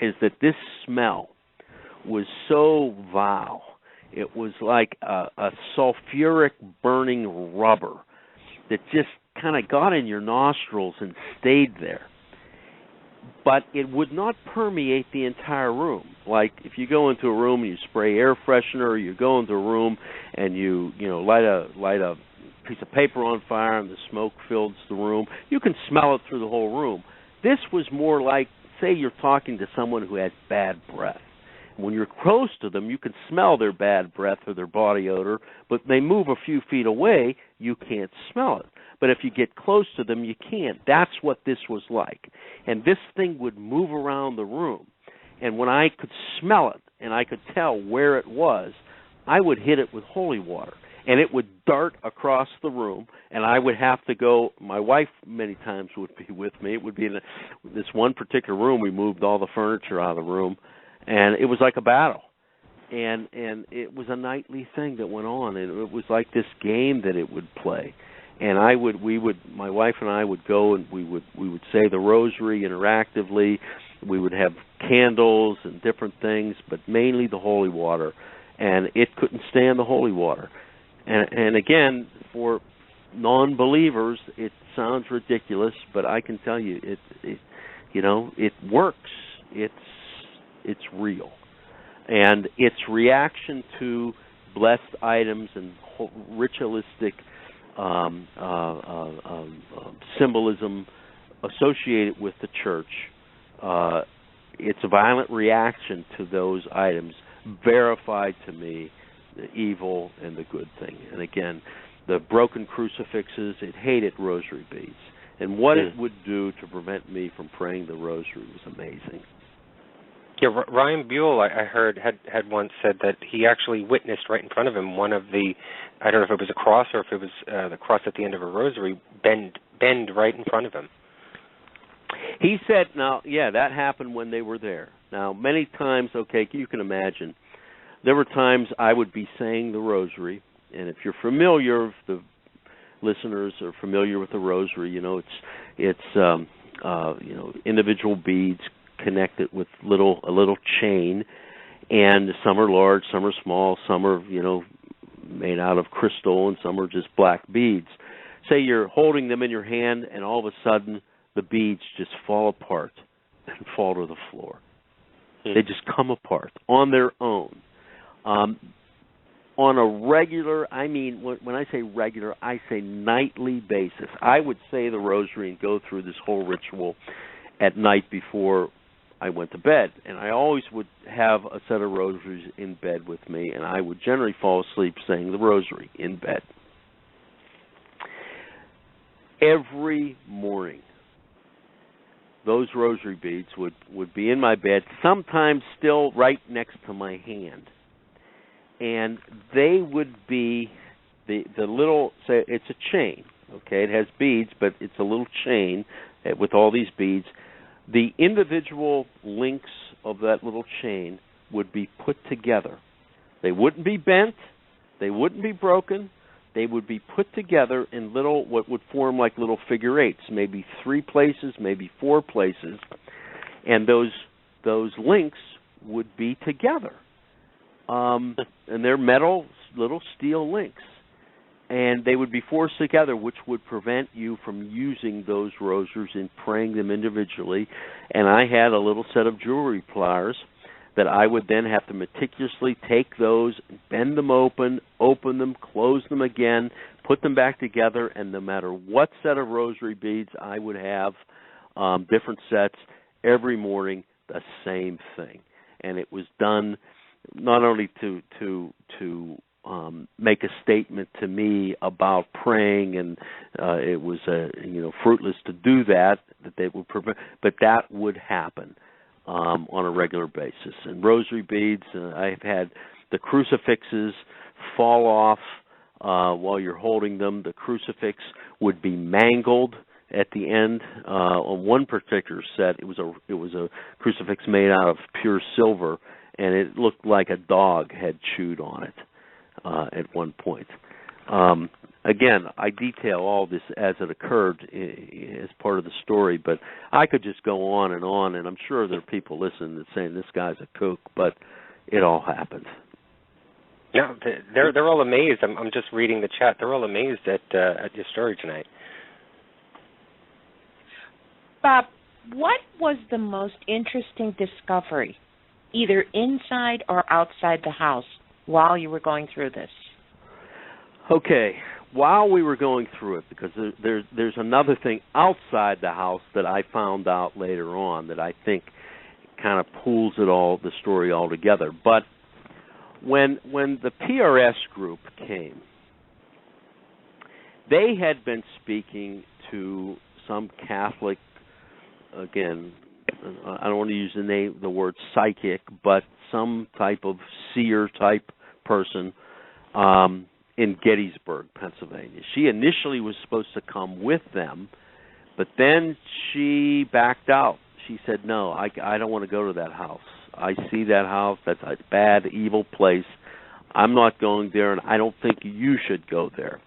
is that this smell was so vile. It was like a sulfuric burning rubber that just kind of got in your nostrils and stayed there. But it would not permeate the entire room. Like if you go into a room and you spray air freshener, or you go into a room and you light a piece of paper on fire and the smoke fills the room, you can smell it through the whole room. This was more like, say you're talking to someone who has bad breath. When you're close to them, you can smell their bad breath or their body odor, but they move a few feet away, you can't smell it. But if you get close to them, you can't. That's what this was like. And this thing would move around the room. And when I could smell it and I could tell where it was, I would hit it with holy water. And it would dart across the room, and I would have to go. My wife many times would be with me. It would be in this one particular room. We moved all the furniture out of the room, and it was like a battle. And it was a nightly thing that went on. And it was like this game that it would play. And my wife and I would go, and we would say the rosary interactively. We would have candles and different things, but mainly the holy water. And it couldn't stand the holy water. And again, for non-believers, it sounds ridiculous, but I can tell you, it works. It's real, and its reaction to blessed items and ritualistic symbolism associated with the church. It's a violent reaction to those items, verified to me the evil and the good thing. And again, the broken crucifixes, it hated rosary beads. And what it would do to prevent me from praying the rosary was amazing. Yeah, Ryan Buell, I heard, had once said that he actually witnessed right in front of him one of the, I don't know if it was a cross or if it was the cross at the end of a rosary, bend right in front of him. He said, that happened when they were there. Now, many times, you can imagine, there were times I would be saying the rosary, and if you're familiar, if the listeners are familiar with the rosary, it's individual beads connected with a little chain, and some are large, some are small, some are made out of crystal, and some are just black beads. Say you're holding them in your hand, and all of a sudden the beads just fall apart and fall to the floor. They just come apart on their own. On a regular, when I say regular, I say nightly basis. I would say the rosary and go through this whole ritual at night before I went to bed. And I always would have a set of rosaries in bed with me, and I would generally fall asleep saying the rosary in bed. Every morning, those rosary beads would be in my bed, sometimes still right next to my hand. And they would be the little, say it's a chain, it has beads, but it's a little chain with all these beads. The individual links of that little chain would be put together. They wouldn't be bent, they wouldn't be broken, they would be put together in what would form like little figure eights, maybe 3 places, maybe 4 places, and those links would be together. And they're metal, little steel links. And they would be forced together, which would prevent you from using those rosaries and praying them individually. And I had a little set of jewelry pliers that I would then have to meticulously take those, bend them open them, close them again, put them back together, and no matter what set of rosary beads I would have, different sets, every morning, the same thing. And it was done not only to make a statement to me about praying, and it was fruitless to do that they would prevent, but that would happen on a regular basis. And rosary beads, I've had the crucifixes fall off while you're holding them. The crucifix would be mangled at the end. On one particular set, it was a crucifix made out of pure silver, and it looked like a dog had chewed on it at one point. Again, I detail all this as it occurred as part of the story, but I could just go on, and I'm sure there are people listening that saying this guy's a kook, but it all happened. No, they're all amazed. I'm just reading the chat. They're all amazed at your story tonight. Bob, what was the most interesting discovery, either inside or outside the house, while you were going through this? Okay, while we were going through it, because there's another thing outside the house that I found out later on that I think kind of pulls the story all together. But when the PRS group came, they had been speaking to some Catholic, again, I don't want to use the word psychic, but some type of seer type person in Gettysburg, Pennsylvania. She initially was supposed to come with them, but then she backed out. She said, no, I don't want to go to that house. I see that house. That's a bad, evil place. I'm not going there, and I don't think you should go there.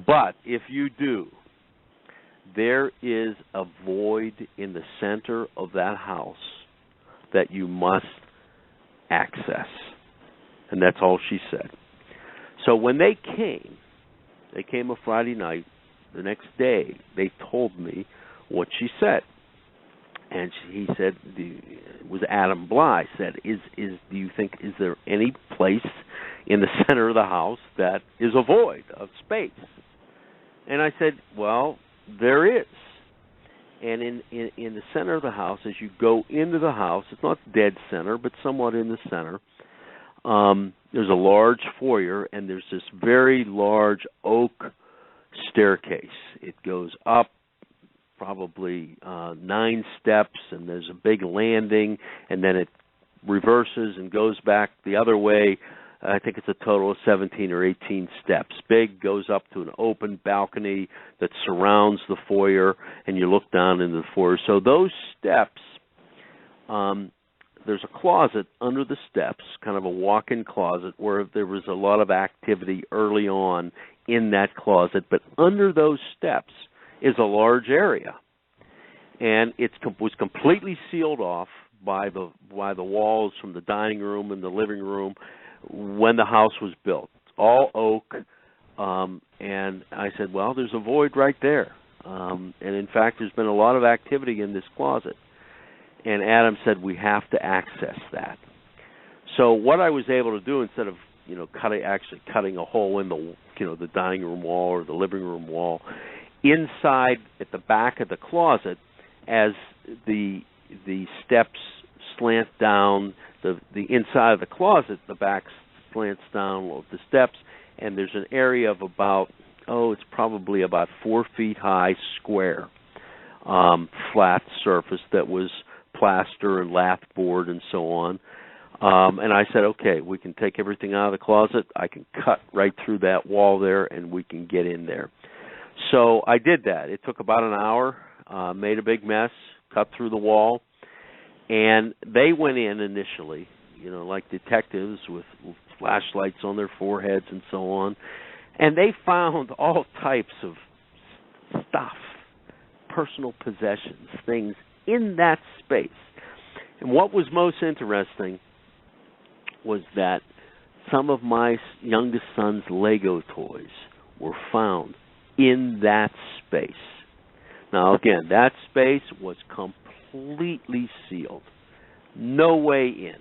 But if you do, there is a void in the center of that house that you must access. And that's all she said. So when they came a Friday night. The next day, they told me what she said. And he said, it was Adam Bly, said, do you think, is there any place in the center of the house that is a void of space? And I said, well, there is. And in the center of the house, as you go into the house, it's not dead center, but somewhat in the center, there's a large foyer, and there's this very large oak staircase. It goes up probably 9 steps, and there's a big landing, and then it reverses and goes back the other way. I think it's a total of 17 or 18 steps. Big, goes up to an open balcony that surrounds the foyer, and you look down into the foyer. So those steps, there's a closet under the steps, kind of a walk-in closet, where there was a lot of activity early on in that closet. But under those steps is a large area, and it was completely sealed off by the walls from the dining room and the living room when the house was built. It's all oak, and I said, well, there's a void right there. And in fact, there's been a lot of activity in this closet. And Adam said, we have to access that. So what I was able to do, instead of cutting a hole in the dining room wall or the living room wall, inside at the back of the closet, as the steps slant down, the inside of the closet, the back slants down the steps, and there's an area of it's probably about 4 feet high, square, flat surface that was plaster and lath board and so on. And I said, okay, we can take everything out of the closet. I can cut right through that wall there, and we can get in there. So I did that. It took about an hour, made a big mess, cut through the wall, and they went in initially, like detectives with flashlights on their foreheads and so on, and they found all types of stuff, personal possessions, things in that space. And what was most interesting was that some of my youngest son's Lego toys were found in that space. Now, again, that space was completely sealed. No way in.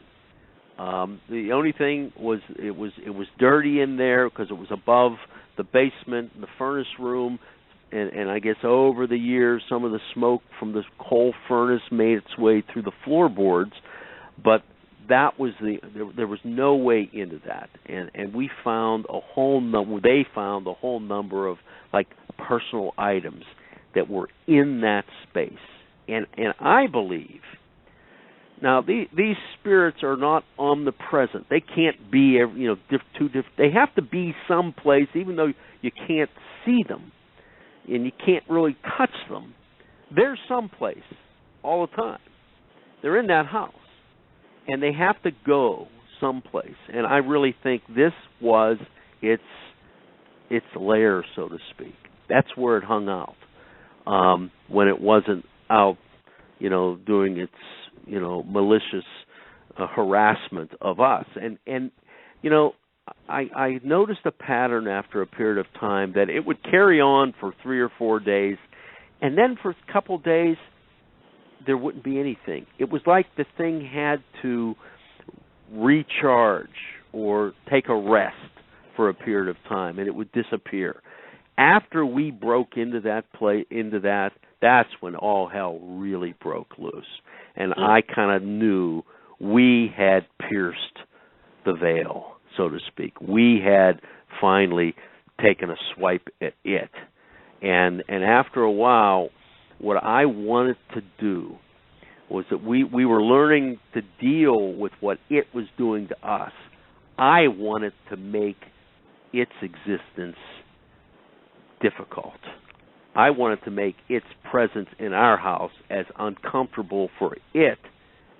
The only thing was it was dirty in there because it was above the basement, the furnace room, and I guess over the years some of the smoke from the coal furnace made its way through the floorboards, but that was there was no way into that, and we found a whole number. They found a whole number of like personal items that were in that space, and I believe now these spirits are not omnipresent. They can't be they have to be someplace, even though you can't see them and you can't really touch them. They're someplace all the time. They're in that house. And they have to go someplace. And I really think this was its lair, so to speak. That's where it hung out when it wasn't out, doing its, malicious harassment of us. And I noticed a pattern after a period of time that it would carry on for 3 or 4 days, and then for a couple days, there wouldn't be anything. It was like the thing had to recharge or take a rest for a period of time, and it would disappear. After we broke into that, that's when all hell really broke loose, and I kind of knew we had pierced the veil, so to speak. We had finally taken a swipe at it, and after a while, what I wanted to do was that we were learning to deal with what it was doing to us. I wanted to make its existence difficult. I wanted to make its presence in our house as uncomfortable for it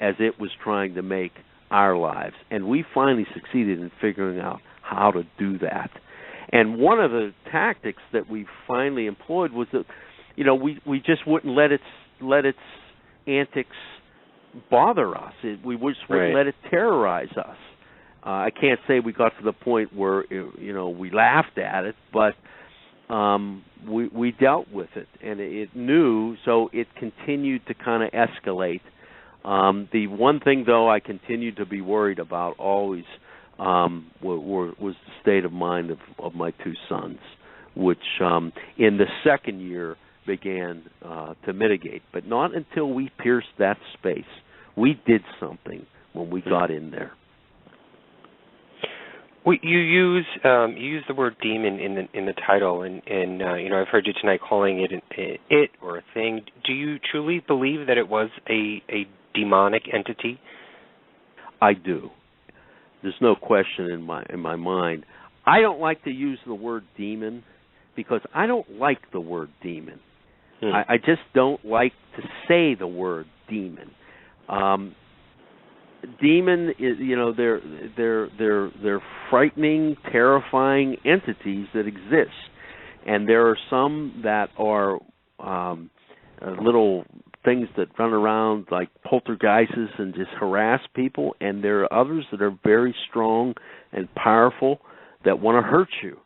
as it was trying to make our lives. And we finally succeeded in figuring out how to do that. And one of the tactics that we finally employed was that we just wouldn't let its antics bother us. We just wouldn't let it terrorize us. I can't say we got to the point where we laughed at it, but we dealt with it, and it knew, so it continued to kind of escalate. The one thing, though, I continued to be worried about always was the state of mind of my 2 sons, which in the second year began to mitigate, but not until we pierced that space. We did something when we got in there. Well, you use the word demon in the title, and I've heard you tonight calling it or a thing. Do you truly believe that it was a demonic entity? I do. There's no question in my mind. I don't like to use the word demon because I don't like the word demon. I just don't like to say the word demon. Demon is, they're frightening, terrifying entities that exist, and there are some that are little things that run around like poltergeists and just harass people, and there are others that are very strong and powerful that want to hurt you.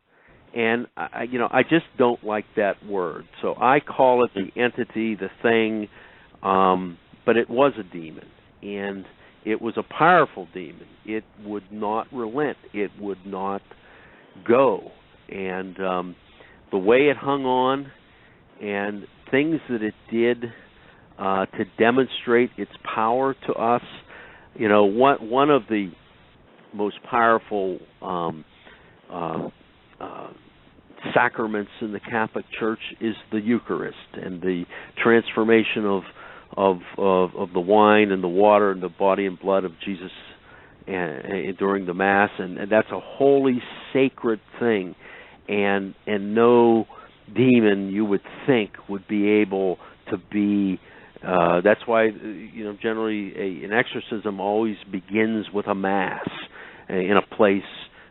And I just don't like that word, so I call it the entity, the thing. But it was a demon, and it was a powerful demon. It would not relent. It would not go. And the way it hung on, and things that it did to demonstrate its power to us. One of the most powerful sacraments in the Catholic Church is the Eucharist, and the transformation of the wine and the water and the body and blood of Jesus during the Mass, and that's a holy, sacred thing, and no demon you would think would be able to be. That's why generally an exorcism always begins with a Mass in a place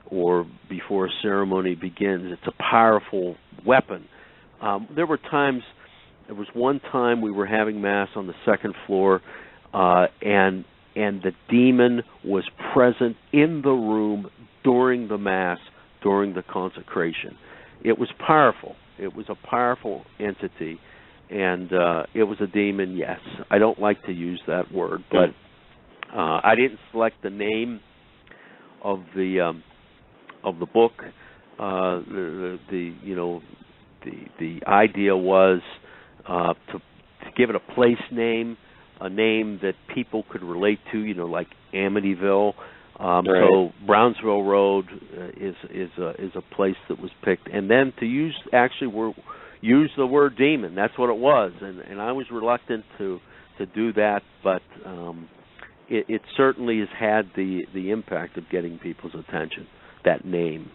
or before a ceremony begins. It's a powerful weapon. There was one time we were having Mass on the second floor, and the demon was present in the room during the Mass, during the consecration. It was powerful. It was a powerful entity, and it was a demon, yes. I don't like to use that word, but I didn't select the name of the book. The idea was to give it a place name, a name that people could relate to, like Amityville. Right. So Brownsville Road is a place that was picked, and then to use the word demon. That's what it was, and I was reluctant to do that, but it certainly has had the impact of getting people's attention. That name.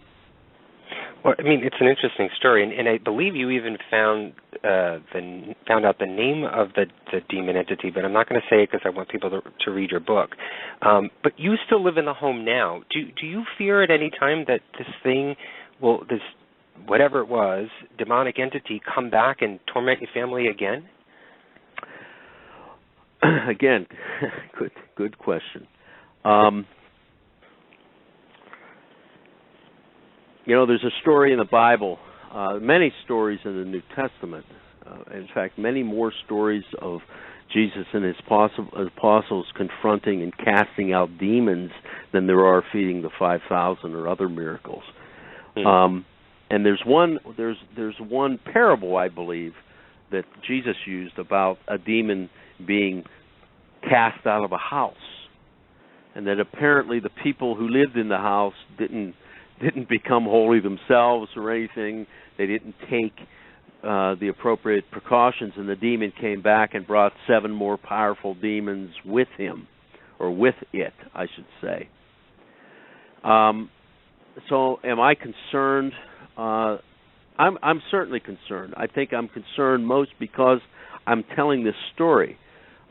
Well, I mean, it's an interesting story, and I believe you even found out the name of the demon entity, but I'm not going to say it because I want people to read your book. But you still live in the home now. Do you fear at any time that this whatever it was, demonic entity, come back and torment your family again? Again, good question. There's a story in the Bible, many stories in the New Testament. In fact, many more stories of Jesus and his apostles confronting and casting out demons than there are feeding the 5,000 or other miracles. And there's one parable, I believe, that Jesus used about a demon being cast out of a house, and that apparently the people who lived in the house didn't become holy themselves or anything. They didn't take the appropriate precautions, and the demon came back and brought 7 more powerful demons with him, or with it, I should say. So am I concerned? I'm certainly concerned. I think I'm concerned most because I'm telling this story.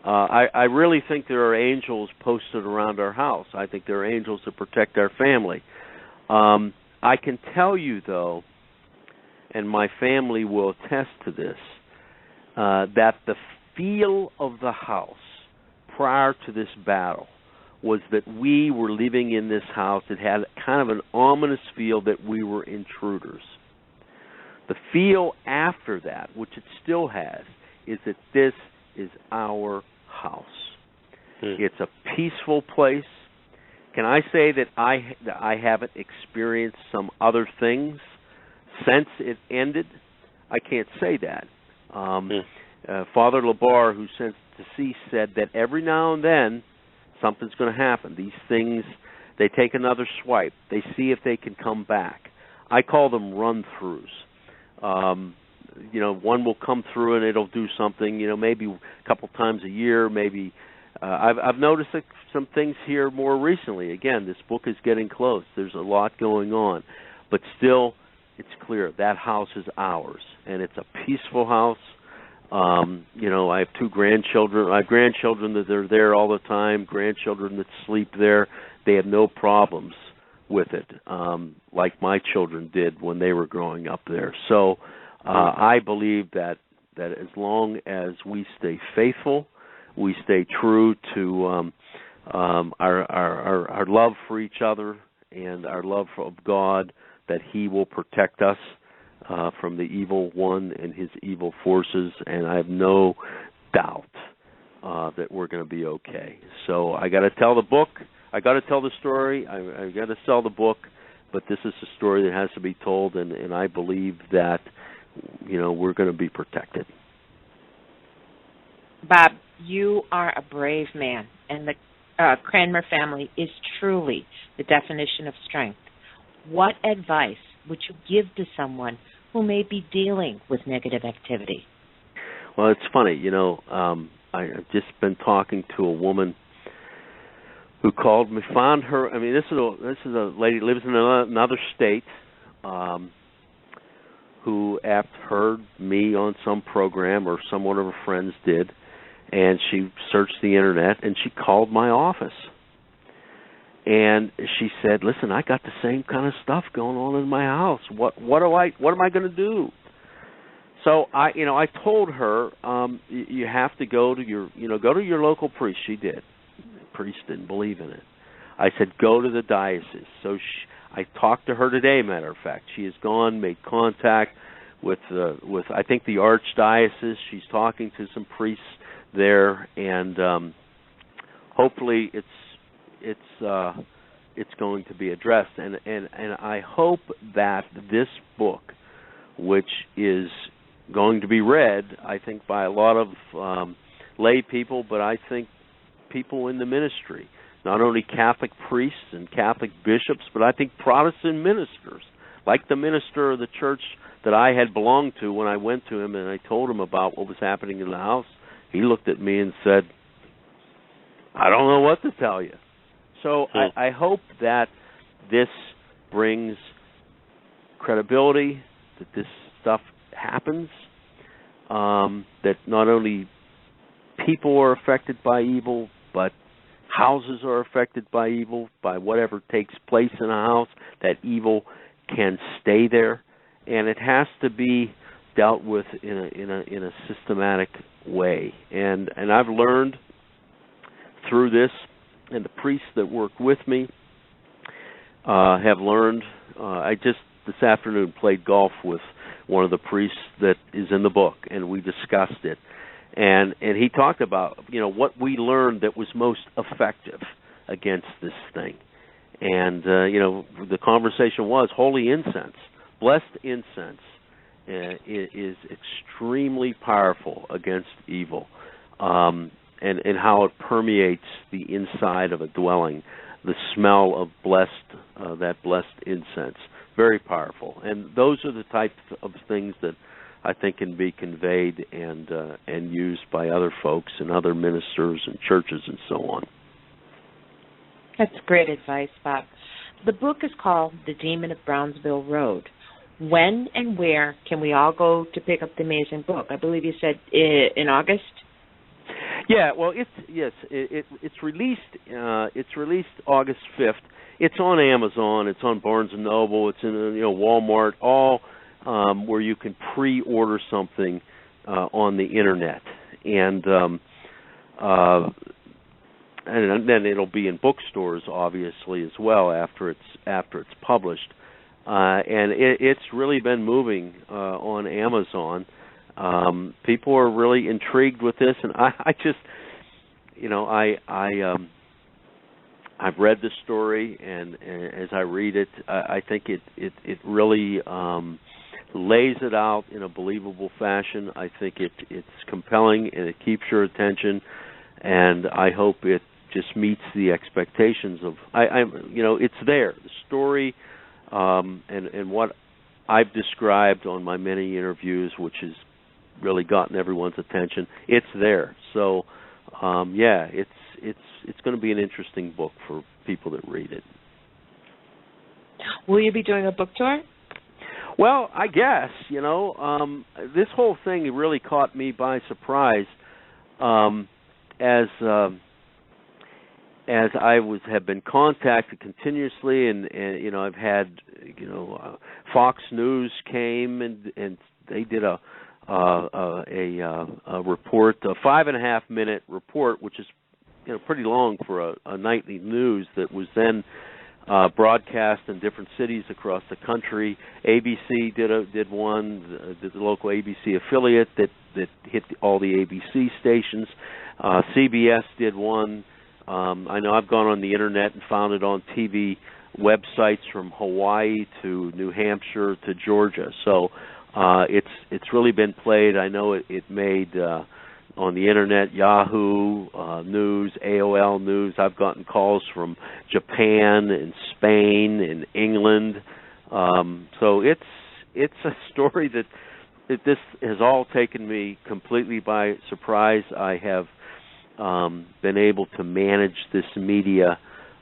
I really think there are angels posted around our house. I think there are angels that protect our family. I can tell you, though, and my family will attest to this, that the feel of the house prior to this battle was that we were living in this house. It had kind of an ominous feel that we were intruders. The feel after that, which it still has, is that this is our house. It's a peaceful place. Can I say that I haven't experienced some other things since it ended? I can't say that. Father Labar, who sent to cease, said that every now and then something's going to happen. These things, they take another swipe. They see if they can come back. I call them run-throughs. One will come through and it'll do something, maybe a couple times a year, maybe. I've noticed some things here more recently. Again, this book is getting close. There's a lot going on. But still, it's clear that house is ours, and it's a peaceful house. I have 2 grandchildren. I have grandchildren that are there all the time, grandchildren that sleep there. They have no problems with it, like my children did when they were growing up there. So I believe that as long as we stay faithful, we stay true to our love for each other and our love of God, that he will protect us from the evil one and his evil forces, and I have no doubt that we're going to be okay. So I got to tell the book. I got to tell the story. I got to sell the book, but this is a story that has to be told, and I believe that we're going to be protected. Bob, you are a brave man, and the Cranmer family is truly the definition of strength. What advice would you give to someone who may be dealing with negative activity? Well, it's funny, I've just been talking to a woman who called me, found her. I mean, this is a lady who lives in another state, who heard me on some program, or some one of her friends did, and she searched the internet and she called my office. And she said, "Listen, I got the same kind of stuff going on in my house. What am I going to do?" So I told her, you have to go to your local priest. She did. The priest didn't believe in it. I said, go to the diocese. So I talked to her today, matter of fact. She has gone, made contact with I think the archdiocese. She's talking to some priests there, and hopefully it's it's going to be addressed. And I hope that this book, which is going to be read, I think, by a lot of lay people, but I think people in the ministry, not only Catholic priests and Catholic bishops, but I think Protestant ministers, like the minister of the church that I had belonged to when I went to him and I told him about what was happening in the house. He looked at me and said, I don't know what to tell you. So I hope that this brings credibility, that this stuff happens, that not only people are affected by evil, but houses are affected by evil, by whatever takes place in a house, that evil can stay there. And it has to be dealt with in a systematic way. And I've learned through this, and the priests that work with me have learned. I just this afternoon played golf with one of the priests that is in the book, and we discussed it. And he talked about, what we learned that was most effective against this thing. And, the conversation was holy incense. Blessed incense is extremely powerful against evil, and how it permeates the inside of a dwelling. The smell of that blessed incense, very powerful. And those are the types of things that I think can be conveyed and used by other folks and other ministers and churches and so on. That's great advice, Bob. The book is called The Demon of Brownsville Road. When and where can we all go to pick up the amazing book? I believe you said in August. Yeah, well, it's released. It's released August 5th. It's on Amazon. It's on Barnes and Noble. It's in Walmart. All where you can pre-order something on the internet, and then it'll be in bookstores, obviously, as well after it's published. And it's really been moving on Amazon. People are really intrigued with this, and I just, I've read the story, and as I read it, I think it really lays it out in a believable fashion. I think it's compelling, and it keeps your attention, and I hope it just meets the expectations of. It's there. The story. And what I've described on my many interviews, which has really gotten everyone's attention, it's there. So, it's going to be an interesting book for people that read it. Will you be doing a book tour? Well, I guess, this whole thing really caught me by surprise, as I have been contacted continuously, and I've had Fox News came and they did a report, a 5.5-minute report, which is pretty long for a nightly news, that was then broadcast in different cities across the country. ABC did one, the local ABC affiliate that hit all the ABC stations. CBS did one. I know I've gone on the internet and found it on TV websites from Hawaii to New Hampshire to Georgia. So it's really been played. I know it made on the internet, Yahoo News, AOL News. I've gotten calls from Japan and Spain and England. So it's a story that this has all taken me completely by surprise. I have been able to manage this media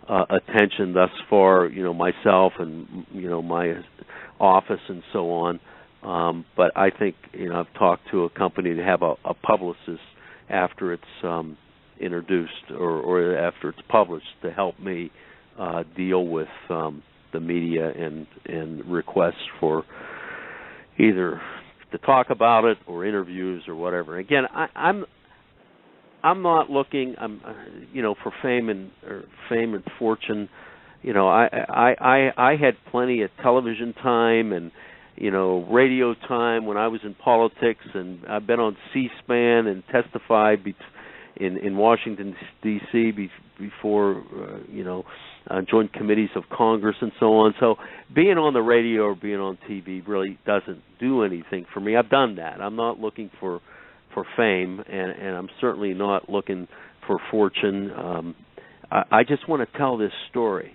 attention thus far, myself and my office and so on. But I think I've talked to a company to have a publicist after it's introduced or after it's published to help me deal with the media and requests for either to talk about it or interviews or whatever. Again, I'm not looking, for fame and fortune. I had plenty of television time and radio time when I was in politics, and I've been on C-SPAN and testified in Washington D.C. before joined committees of Congress and so on. So being on the radio or being on TV really doesn't do anything for me. I've done that. I'm not looking for fame, and I'm certainly not looking for fortune. I just want to tell this story,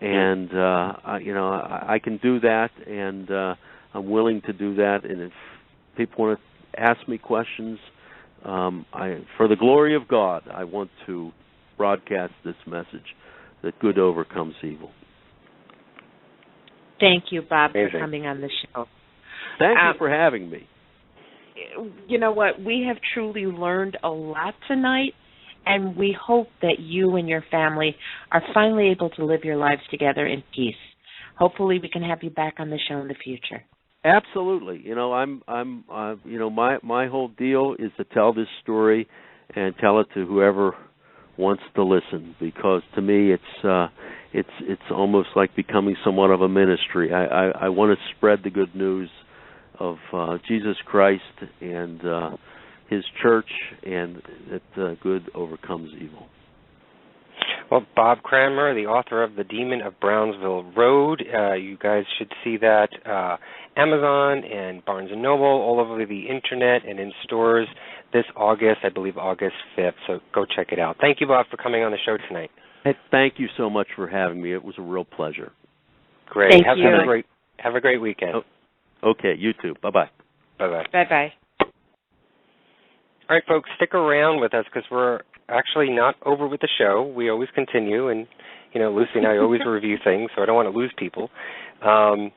and I can do that, and I'm willing to do that. And if people want to ask me questions, for the glory of God, I want to broadcast this message that good overcomes evil. Thank you, Bob, Amazing. for coming on the show. Thank you for having me. You know what? We have truly learned a lot tonight, and we hope that you and your family are finally able to live your lives together in peace. Hopefully, we can have you back on the show in the future. Absolutely. My whole deal is to tell this story and tell it to whoever wants to listen, because to me it's almost like becoming somewhat of a ministry. I want to spread the good news of Jesus Christ and His church, and that good overcomes evil. Well, Bob Cranmer, the author of The Demon of Brownsville Road, you guys should see that Amazon and Barnes & Noble, all over the Internet and in stores this August, I believe August 5th, so go check it out. Thank you, Bob, for coming on the show tonight. Hey, thank you so much for having me. It was a real pleasure. Great. Thank you. Have a great weekend. Okay, you too. Bye-bye. Bye-bye. Bye-bye. All right, folks, stick around with us because we're actually not over with the show. We always continue, and, Lucy and I always review things, so I don't want to lose people. So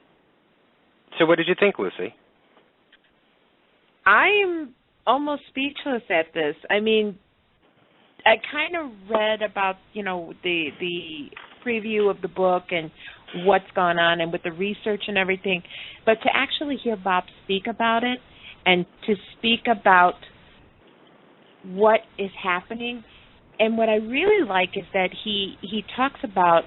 what did you think, Lucy? I'm almost speechless at this. I mean, I kind of read about, the preview of the book and what's gone on and with the research and everything, but to actually hear Bob speak about it and to speak about what is happening, and what I really like is that he talks about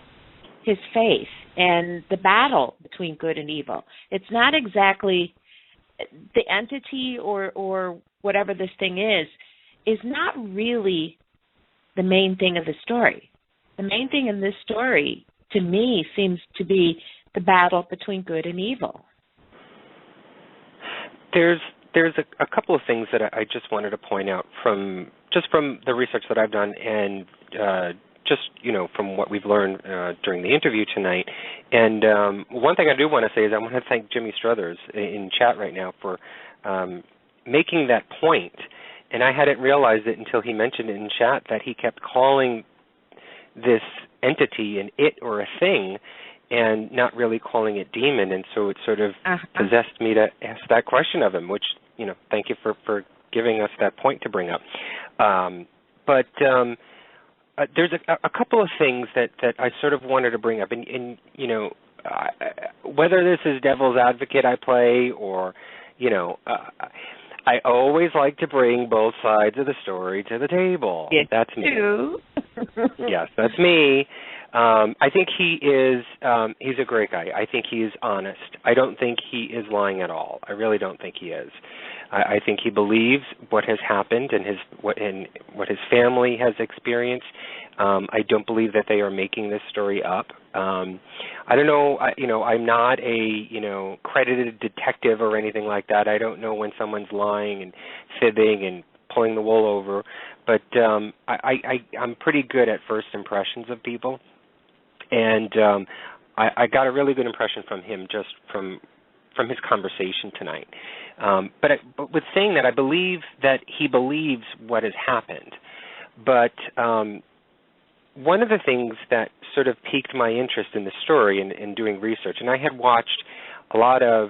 his faith and the battle between good and evil. It's not exactly the entity or whatever this thing is not really the main thing of the story. The main thing in this story, to me, seems to be the battle between good and evil. There's a couple of things that I just wanted to point out from the research that I've done, and from what we've learned during the interview tonight. And one thing I do want to say is I want to thank Jimmy Struthers in chat right now for making that point. And I hadn't realized it until he mentioned it in chat, that he kept calling this entity an it or a thing and not really calling it demon. And so it sort of possessed me to ask that question of him, which, thank you for giving us that point to bring up. But there's a couple of things that I sort of wanted to bring up. And whether this is devil's advocate I play or, I always like to bring both sides of the story to the table. Yes, that's me. Too. Yes, that's me. I think he's a great guy. I think he is honest. I don't think he is lying at all. I really don't think he is. I think he believes what has happened and what his family has experienced. I don't believe that they are making this story up. I don't know. I'm not a credited detective or anything like that. I don't know when someone's lying and fibbing and pulling the wool over. But I'm pretty good at first impressions of people, and I got a really good impression from him just from his conversation tonight. But with saying that, I believe that he believes what has happened. But one of the things that sort of piqued my interest in the story and doing research, and I had watched a lot of,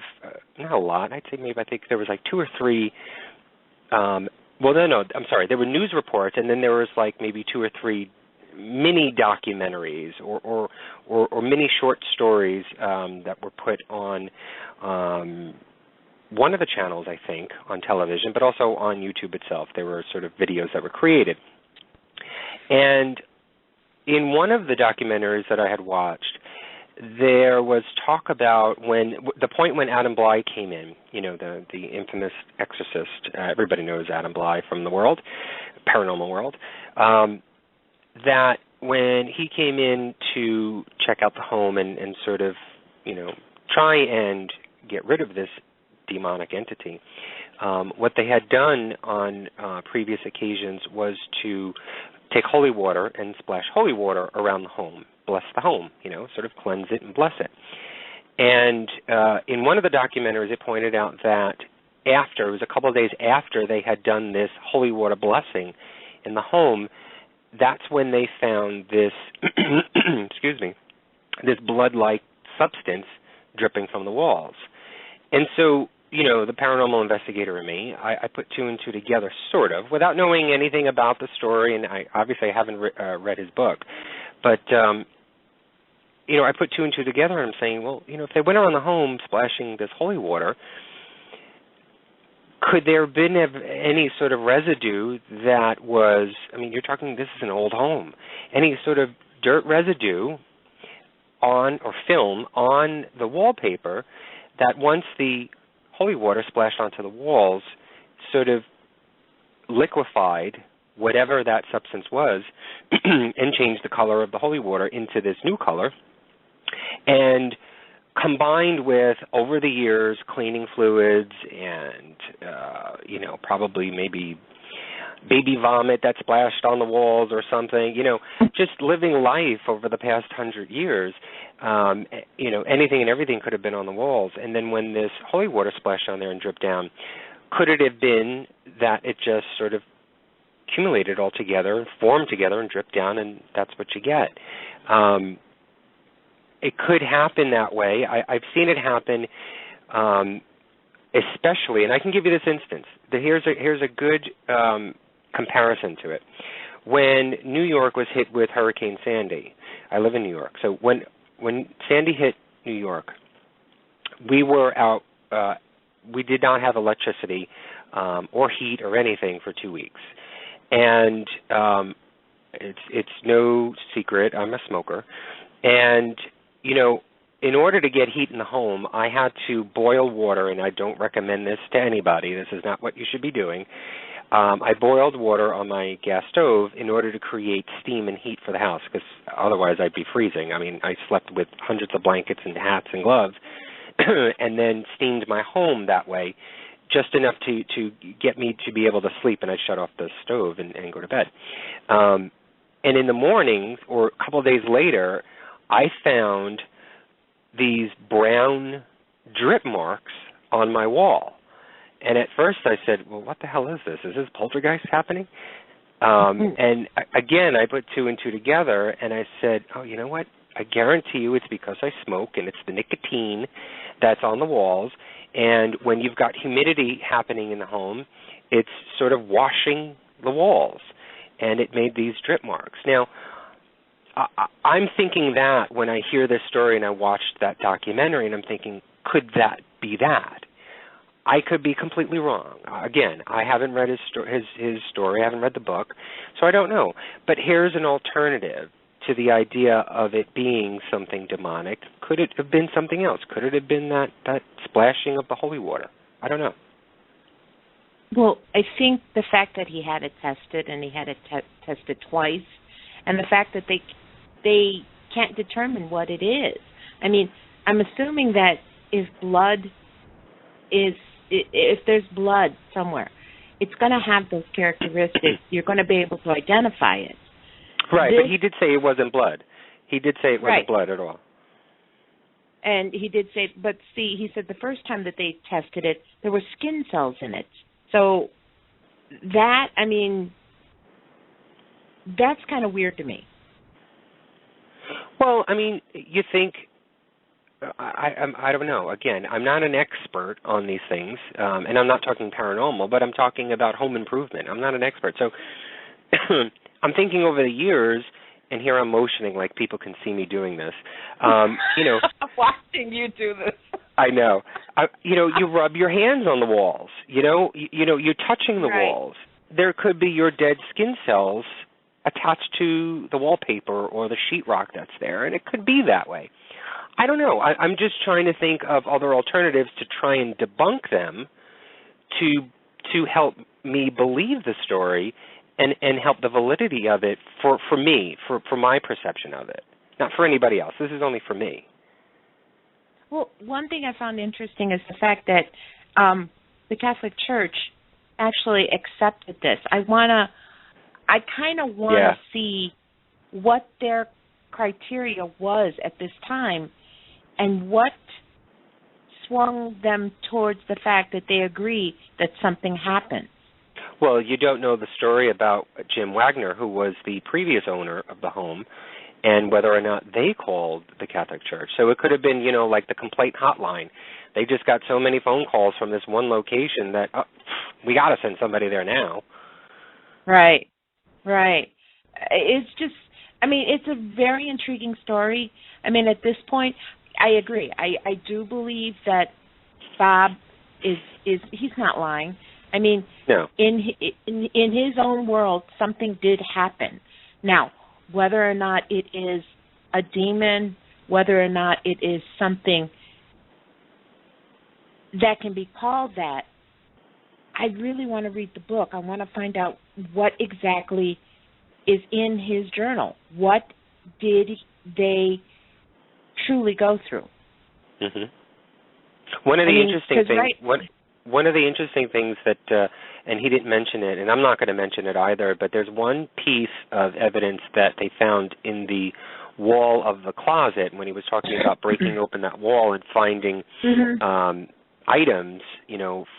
not a lot, I think there was like 2 or 3, I'm sorry, there were news reports, and then there was like maybe 2 or 3 mini documentaries or mini short stories that were put on one of the channels, I think, on television, but also on YouTube itself. There were sort of videos that were created. And in one of the documentaries that I had watched, there was talk about the point when Adam Bly came in, the infamous exorcist. Everybody knows Adam Bly from the world, paranormal world, that when he came in to check out the home and sort of, try and get rid of this demonic entity, what they had done on previous occasions was to take holy water and splash holy water around the home, bless the home, sort of cleanse it and bless it. And in one of the documentaries, it pointed out that it was a couple of days after they had done this holy water blessing in the home, that's when they found this, this blood-like substance dripping from the walls. And so, the paranormal investigator in me, I put two and two together, sort of, without knowing anything about the story, and I haven't read his book. But, I put two and two together, and I'm saying, well, if they went around the home splashing this holy water, could there have been any sort of residue that was, you're talking, this is an old home, any sort of dirt residue on, or film on the wallpaper that once the holy water splashed onto the walls sort of liquefied whatever that substance was and changed the color of the holy water into this new color, and combined with, over the years, cleaning fluids and, probably maybe baby vomit that splashed on the walls or something, just living life over the past 100 years, anything and everything could have been on the walls. And then when this holy water splashed on there and dripped down, could it have been that it just sort of accumulated all together, formed together and dripped down, and that's what you get? It could happen that way. I've seen it happen, especially, and I can give you this instance. Here's a good comparison to it. When New York was hit with Hurricane Sandy, I live in New York, so when Sandy hit New York, we were out. We did not have electricity or heat or anything for 2 weeks, and it's no secret I'm a smoker, and in order to get heat in the home, I had to boil water, and I don't recommend this to anybody. This is not what you should be doing. I boiled water on my gas stove in order to create steam and heat for the house, because otherwise I'd be freezing. I slept with hundreds of blankets and hats and gloves and then steamed my home that way, just enough to get me to be able to sleep, and I'd shut off the stove and go to bed. And in the mornings, or a couple of days later, I found these brown drip marks on my wall. And at first I said, well, what the hell is this? Is this poltergeist happening? And again, I put two and two together, and I said, oh, you know what? I guarantee you it's because I smoke, and it's the nicotine that's on the walls. And when you've got humidity happening in the home, it's sort of washing the walls, and it made these drip marks. Now, I'm thinking that when I hear this story and I watched that documentary, and I'm thinking, could that be that? I could be completely wrong. Again, I haven't read his story. I haven't read the book, so I don't know. But here's an alternative to the idea of it being something demonic. Could it have been something else? Could it have been that splashing of the holy water? I don't know. Well, I think the fact that he had it tested, and he had it tested twice, and the fact that they can't determine what it is. I'm assuming that if there's blood somewhere, it's going to have those characteristics. You're going to be able to identify it. Right, but he did say it wasn't blood. He did say it wasn't blood at all. And he did say, but see, he said the first time that they tested it, there were skin cells in it. So that, that's kind of weird to me. Well, you think, I don't know. Again, I'm not an expert on these things, and I'm not talking paranormal, but I'm talking about home improvement. I'm not an expert. So I'm thinking over the years, and here I'm motioning like people can see me doing this. Watching you do this. I know. You rub your hands on the walls. You're touching the walls. There could be your dead skin cells attached to the wallpaper or the sheetrock that's there, and it could be that way. I don't know. I'm just trying to think of other alternatives to try and debunk them, to help me believe the story and help the validity of it for me, for my perception of it. Not for anybody else. This is only for me. Well, one thing I found interesting is the fact that the Catholic Church actually accepted this. I kind of want to see what their criteria was at this time and what swung them towards the fact that they agree that something happened. Well, you don't know the story about Jim Wagner, who was the previous owner of the home, and whether or not they called the Catholic Church. So it could have been, like the complaint hotline. They just got so many phone calls from this one location that we got to send somebody there now. Right. It's just, it's a very intriguing story. At this point, I agree. I do believe that Bob is he's not lying. No. In his own world, something did happen. Now, whether or not it is a demon, whether or not it is something that can be called that, I really want to read the book. I want to find out what exactly is in his journal. What did they truly go through? Mm-hmm. One of the interesting things that, and he didn't mention it, and I'm not going to mention it either, but there's one piece of evidence that they found in the wall of the closet when he was talking about breaking open that wall and finding items,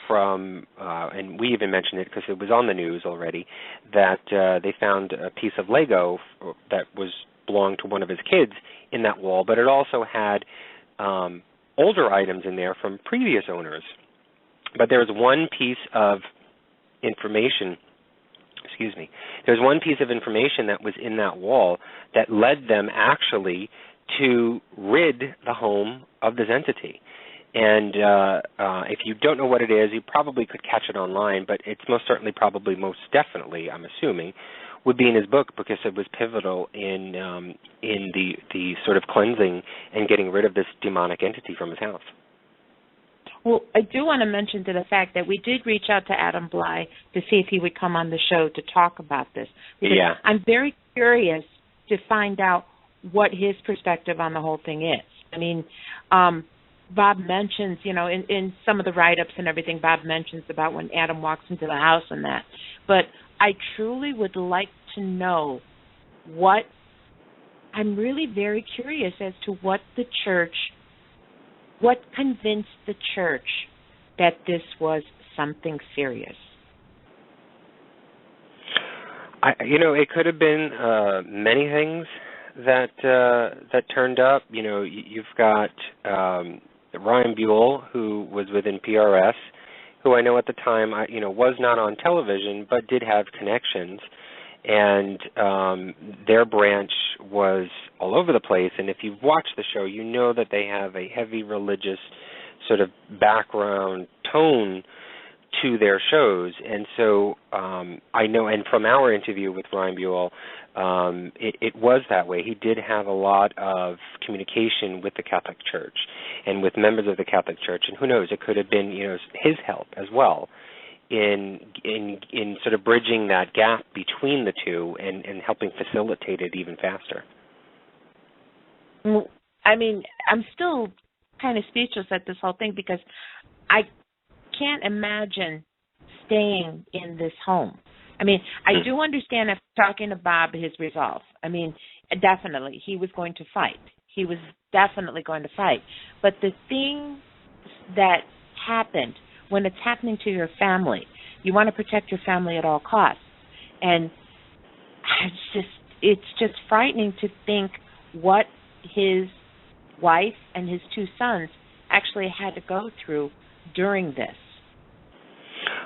from, and we even mentioned it because it was on the news already, that they found a piece of Lego that belonged to one of his kids in that wall, but it also had older items in there from previous owners. But there's one piece of information, there's one piece of information that was in that wall that led them actually to rid the home of this entity. And if you don't know what it is, you probably could catch it online, but it's most definitely, I'm assuming, would be in his book because it was pivotal in the sort of cleansing and getting rid of this demonic entity from his house. Well, I do want to mention to the fact that we did reach out to Adam Bly to see if he would come on the show to talk about this. Because I'm very curious to find out what his perspective on the whole thing is. Bob mentions, in some of the write-ups and everything, Bob mentions about when Adam walks into the house and that. But I truly would like to know I'm really very curious as to what convinced the church that this was something serious. It could have been many things that turned up. You've got Ryan Buell, who was within PRS, who I know at the time, was not on television, but did have connections. And their branch was all over the place. And if you've watched the show, you know that they have a heavy religious sort of background tone to their shows. And so I know, and from our interview with Ryan Buell, it was that way. He did have a lot of communication with the Catholic Church and with members of the Catholic Church. And who knows, it could have been, his help as well in sort of bridging that gap between the two and helping facilitate it even faster. Well, I'm still kind of speechless at this whole thing because I can't imagine staying in this home. I do understand if talking to Bob, his resolve. Definitely, he was going to fight. He was definitely going to fight. But the thing that happened, when it's happening to your family, you want to protect your family at all costs. And it's just frightening to think what his wife and his two sons actually had to go through during this.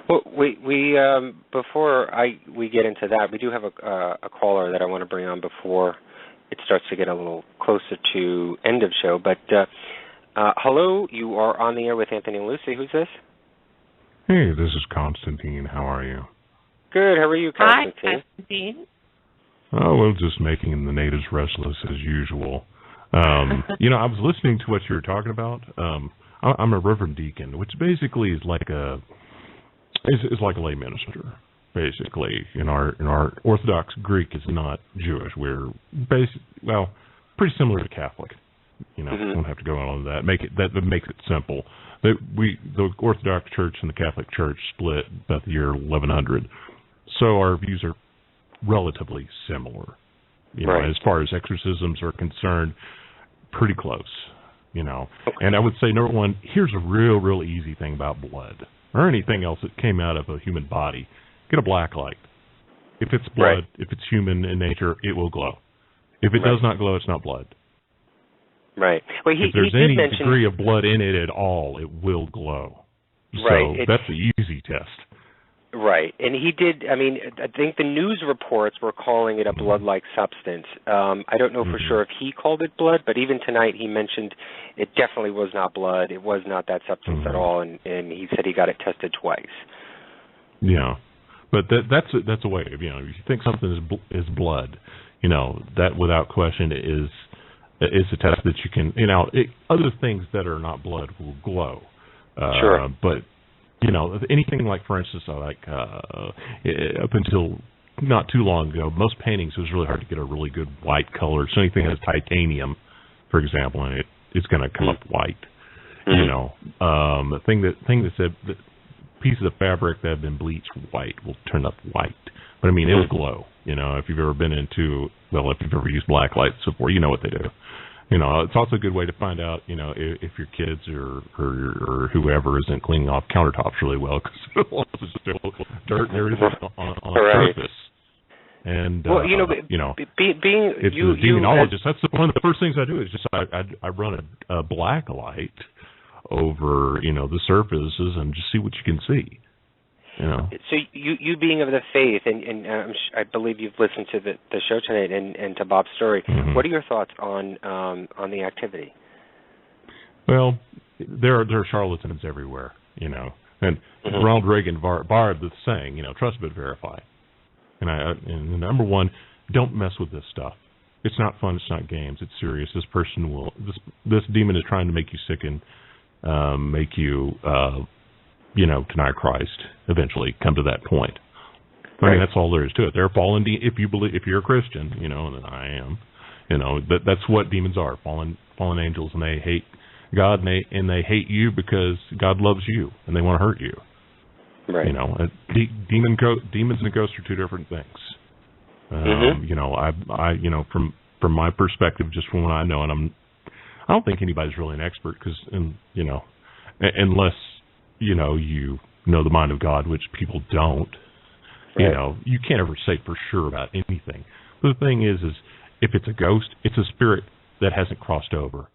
Well, we before we get into that, we do have a caller that I want to bring on before it starts to get a little closer to end of show. But hello, you are on the air with Anthony and Lucy. Who's this? Hey, this is Constantine. How are you? Good. How are you, Constantine? Hi, Constantine. Oh, well, just making the natives restless as usual. I was listening to what you were talking about. I'm a reverend deacon, which basically is like a lay minister. basically. In our Orthodox Greek is not Jewish. We're pretty similar to Catholic. You know, don't have to go on that. That makes it simple. The Orthodox Church and the Catholic Church split about the year 1100, so our views are relatively similar. You know, as far as exorcisms are concerned, pretty close. You know, and I would say number one, here's a real easy thing about blood or anything else that came out of a human body. Get a black light. If it's blood, if it's human in nature, it will glow. If it does not glow, it's not blood. Right. Well, if there's any degree of blood in it at all, it will glow. So that's the easy test. Right. And he did, I mean, I think the news reports were calling it a blood-like substance. I don't know for sure if he called it blood, but even tonight he mentioned it definitely was not blood. It was not that substance at all, and he said he got it tested twice. Yeah. But that's a way of, you know, if you think something is blood, you know, that without question is a test that you can, you know, other things that are not blood will glow. Sure. But, you know, anything like, for instance, up until not too long ago, most paintings, it was really hard to get a really good white color. So anything that has titanium, for example, in it, it's going to come up white. You know, the thing that said that pieces of fabric that have been bleached white will turn up white. But, I mean, it'll glow. You know, if you've ever been if you've ever used black lights before, you know what they do. You know, it's also a good way to find out, you know, if your kids or whoever isn't cleaning off countertops really well, because there's still dirt and everything on the surface. And well, you know, being it's a demonologist. That's one of the first things I do is just I run a black light over, you know, the surfaces and just see what you can see. You know. So you being of the faith, and I believe you've listened to the show tonight and to Bob's story. What are your thoughts on the activity? Well, there are charlatans everywhere, you know. And Ronald Reagan borrowed the saying, you know, trust but verify. And number one, don't mess with this stuff. It's not fun. It's not games. It's serious. This demon is trying to make you sick and make you. You know, deny Christ, eventually come to that point. I mean, that's all there is to it. They're fallen if you're a Christian, you know, and I am, you know, that's what demons are, fallen angels, and they hate God, and they hate you because God loves you, and they want to hurt you. Right. You know, demons and ghosts are two different things. You know, I you know, from my perspective, just from what I know, and I don't think anybody's really an expert because, you know, unless you know the mind of God, which people don't. You know, you can't ever say for sure about anything. But the thing is if it's a ghost, it's a spirit that hasn't crossed over.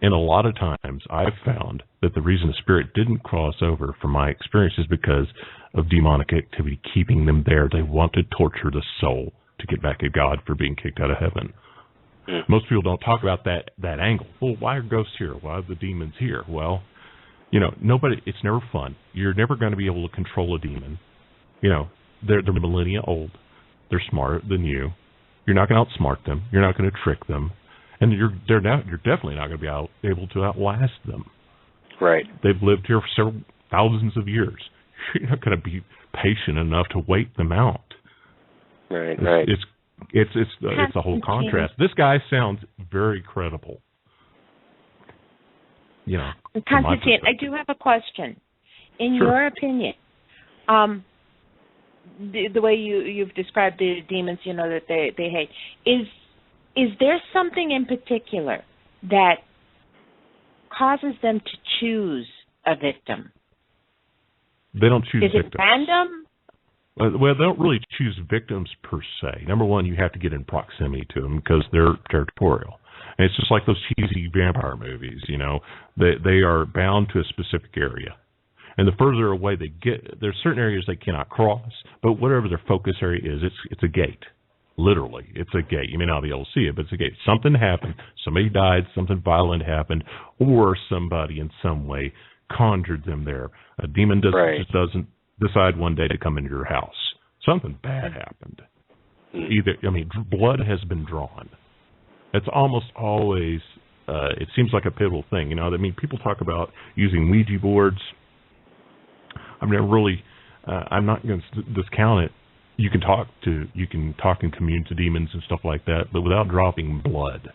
And a lot of times I've found that the reason the spirit didn't cross over, from my experience, is because of demonic activity keeping them there. They want to torture the soul to get back at God for being kicked out of heaven. Most people don't talk about that angle. Well, why are ghosts here? Why are the demons here? Well, you know, it's never fun. You're never going to be able to control a demon. You know, they're millennia old. They're smarter than you. You're not going to outsmart them. You're not going to trick them. And you're definitely not going to be able to outlast them. Right. They've lived here for several thousands of years. You're not going to be patient enough to wait them out. Right. It's a whole contrast. This guy sounds very credible. You know, Constantine, I do have a question. In your opinion, the way you've described the demons, you know, that they hate, is there something in particular that causes them to choose a victim? They don't choose victims. Is it random? Well, they don't really choose victims per se. Number one, you have to get in proximity to them because they're territorial. And it's just like those cheesy vampire movies, you know. They are bound to a specific area. And the further away they get, there's certain areas they cannot cross, but whatever their focus area is, it's a gate. Literally, it's a gate. You may not be able to see it, but it's a gate. Something happened, somebody died, something violent happened, or somebody in some way conjured them there. A demon just doesn't decide one day to come into your house. Something bad happened. Blood has been drawn. It's almost always, it seems like a pivotal thing. You know, I mean, people talk about using Ouija boards. I've never really, I'm not going to discount it, you can talk and commune to demons and stuff like that, but without dropping blood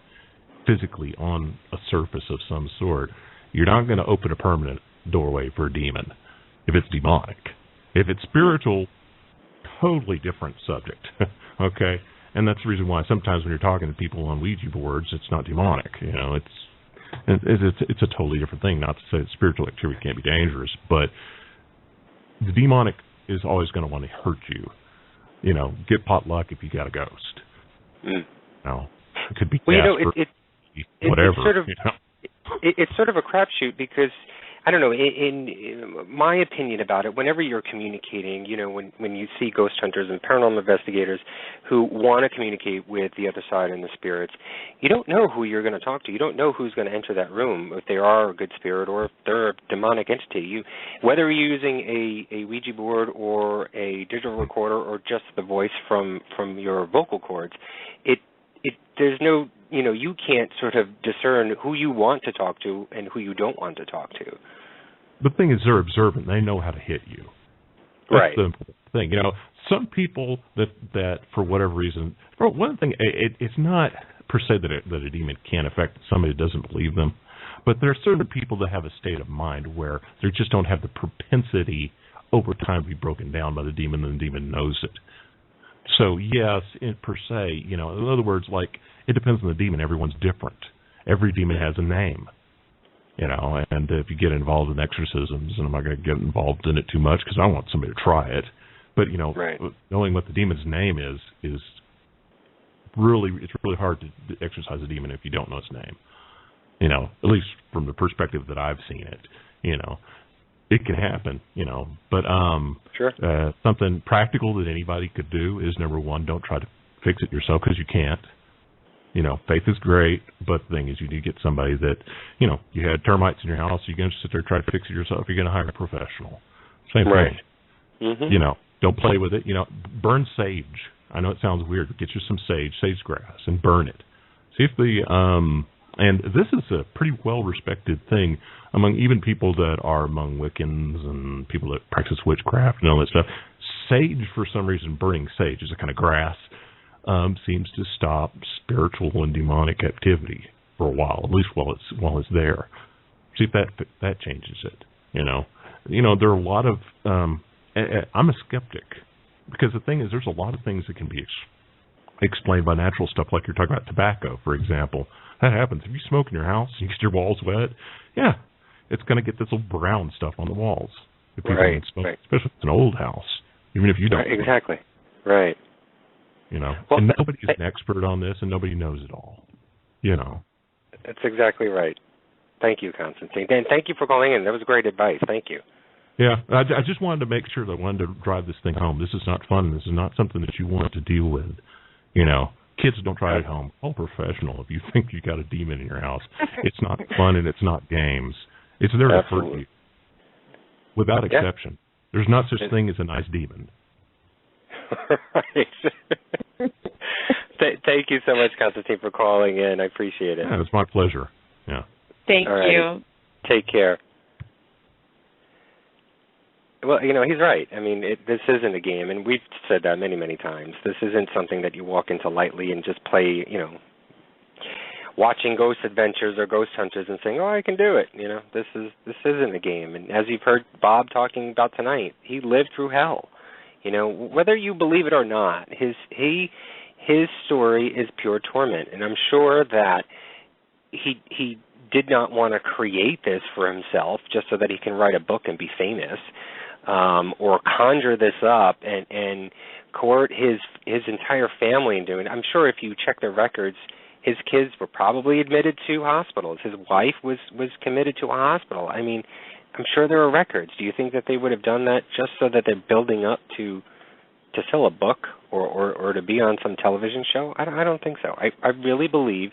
physically on a surface of some sort, you're not going to open a permanent doorway for a demon if it's demonic. If it's spiritual, totally different subject. Okay? And that's the reason why sometimes when you're talking to people on Ouija boards, it's not demonic. You know, it's a totally different thing. Not to say that spiritual activity can't be dangerous, but the demonic is always going to want to hurt you. You know, get potluck if you got a ghost. Mm. No, it could be whatever. It's sort of a crapshoot because, I don't know, in my opinion about it, whenever you're communicating, you know, when you see ghost hunters and paranormal investigators who want to communicate with the other side and the spirits, you don't know who you're going to talk to. You don't know who's going to enter that room, if they are a good spirit or if they're a demonic entity. Whether you're using a Ouija board or a digital recorder or just the voice from your vocal cords, there's no, you know, you can't sort of discern who you want to talk to and who you don't want to talk to. The thing is, they're observant. They know how to hit you. That's right. The important thing. You know, some people that for whatever reason, for one thing, it's not per se that a demon can affect somebody that doesn't believe them, but there are certain people that have a state of mind where they just don't have the propensity over time to be broken down by the demon, and the demon knows it. So yes, per se, you know, in other words, like, it depends on the demon. Everyone's different. Every demon has a name, you know, and if you get involved in exorcisms, and I'm not going to get involved in it too much because I want somebody to try it, but, you know, right. Knowing what the demon's name is really, it's really hard to exorcise a demon if you don't know its name, you know, at least from the perspective that I've seen it, you know. It can happen, you know, but sure. Something practical that anybody could do is, number one, don't try to fix it yourself because you can't. You know, faith is great, but the thing is, you need to get somebody that, you know, you had termites in your house, you're going to sit there and try to fix it yourself, you're going to hire a professional. Same right. thing. Mm-hmm. You know, don't play with it. You know, burn sage. I know it sounds weird, but get you some sage grass, and burn it. See if and this is a pretty well-respected thing among even people that are among Wiccans and people that practice witchcraft and all that stuff. Sage, for some reason, burning sage is a kind of grass, seems to stop spiritual and demonic activity for a while, at least while it's there. See if that changes it. You know, there are a lot of. I'm a skeptic because the thing is, there's a lot of things that can be explained by natural stuff, like you're talking about tobacco, for example. That happens. If you smoke in your house, you get your walls wet, yeah, it's going to get this little brown stuff on the walls. If people right, smoke, right. especially if it's an old house, even if you don't. Right, exactly. Right. You know, well, and nobody's an expert on this, and nobody knows it all. You know. That's exactly right. Thank you, Constantine. Dan, thank you for calling in. That was great advice. Thank you. Yeah, I just wanted to make sure that I wanted to drive this thing home. This is not fun. This is not something that you want to deal with. You know, kids, don't try it at home. Call a professional if you think you got a demon in your house. It's not fun and it's not games. It's there to hurt you. Without exception. There's not such thing as a nice demon. Right. Thank you so much, Constantine, for calling in. I appreciate it. Yeah, it's my pleasure. Yeah. Thank you. Take care. Well, you know, he's right. I mean, this isn't a game, and we've said that many, many times. This isn't something that you walk into lightly and just play, you know, watching Ghost Adventures or Ghost Hunters and saying, oh, I can do it. You know, this isn't a game. And as you've heard Bob talking about tonight, he lived through hell. You know, whether you believe it or not, his story is pure torment. And I'm sure that he did not want to create this for himself just so that he can write a book and be famous. Or conjure this up and court his entire family into it. I'm sure if you check their records, his kids were probably admitted to hospitals. His wife was committed to a hospital. I mean, I'm sure there are records. Do you think that they would have done that just so that they're building up to sell a book or to be on some television show? I don't think so. I really believe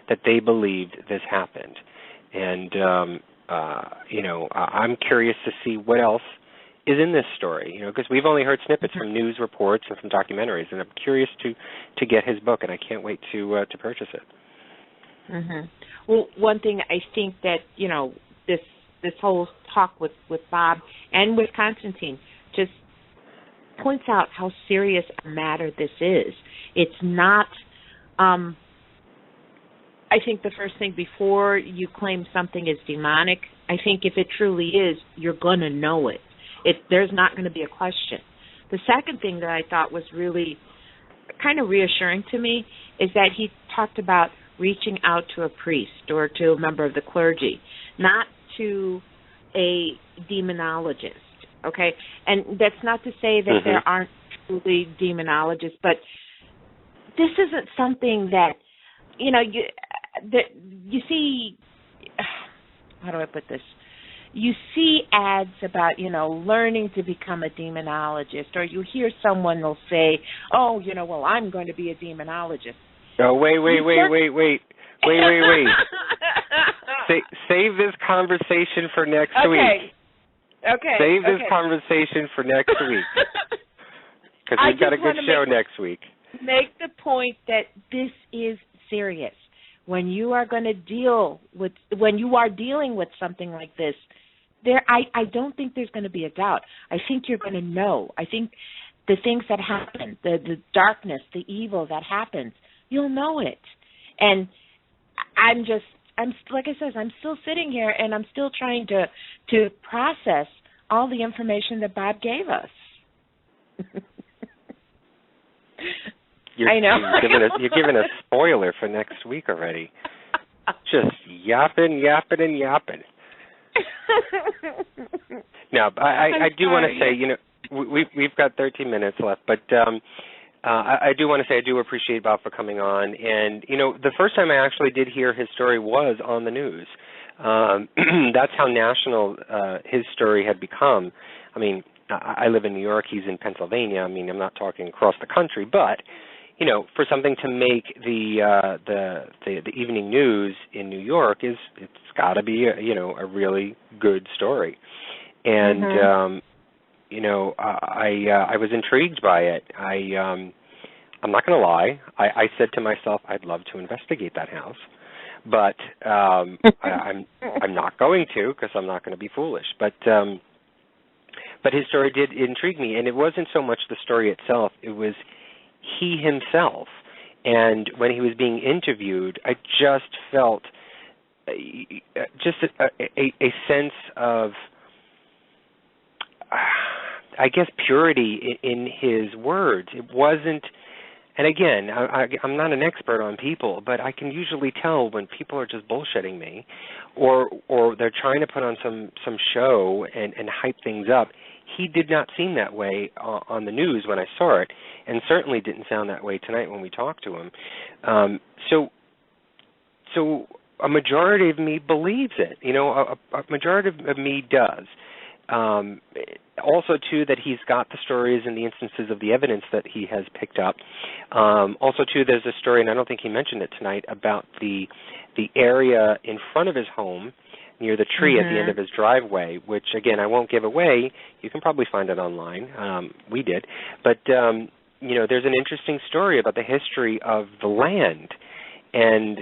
that they believed this happened. And, you know, I'm curious to see what else is in this story, you know, because we've only heard snippets from news reports and from documentaries, and I'm curious to get his book, and I can't wait to purchase it. Mm-hmm. Well, one thing I think that, you know, this whole talk with Bob and with Constantine just points out how serious a matter this is. It's not, I think the first thing before you claim something is demonic, I think if it truly is, you're going to know it. There's not going to be a question. The second thing that I thought was really kind of reassuring to me is that he talked about reaching out to a priest or to a member of the clergy, not to a demonologist, okay? And that's not to say that there aren't truly demonologists, but this isn't something that, you know, you see, how do I put this? You see ads about, you know, learning to become a demonologist, or you hear someone will say, oh, you know, well, I'm going to be a demonologist. Oh, wait. Save this conversation for next week. Okay. Save this conversation for next week. Because we've got a good show next week. Make the point that this is serious. When you are going to when you are dealing with something like this, I don't think there's going to be a doubt. I think you're going to know. I think the things that happen, the darkness, the evil that happens, you'll know it. And I'm like I said, I'm still sitting here and I'm still trying to process all the information that Bob gave us. I know. You're giving a spoiler for next week already. Just yapping. Now, I do want to say, you know, we've got 13 minutes left, but I do want to say I do appreciate Bob for coming on. And, you know, the first time I actually did hear his story was on the news. That's how national his story had become. I mean, I live in New York. He's in Pennsylvania. I mean, I'm not talking across the country, but, you know, for something to make the evening news in New York it's got to be a really good story. And you know, I was intrigued by it. I'm not going to lie. I said to myself, I'd love to investigate that house, but I'm not going to, because I'm not going to be foolish. But his story did intrigue me, and it wasn't so much the story itself. It was he himself. And when he was being interviewed, I just felt just a sense of, I guess, purity in his words. It wasn't, and again, I'm not an expert on people, but I can usually tell when people are just bullshitting me, or they're trying to put on some show and hype things up. He did not seem that way on the news when I saw it, and certainly didn't sound that way tonight when we talked to him. So a majority of me believes it. You know, a majority of me does. Also, too, that he's got the stories and the instances of the evidence that he has picked up. Also, too, there's a story, and I don't think he mentioned it tonight, about the area in front of his home near the tree at the end of his driveway, which, again, I won't give away. You can probably find it online. We did. But, you know, there's an interesting story about the history of the land. And,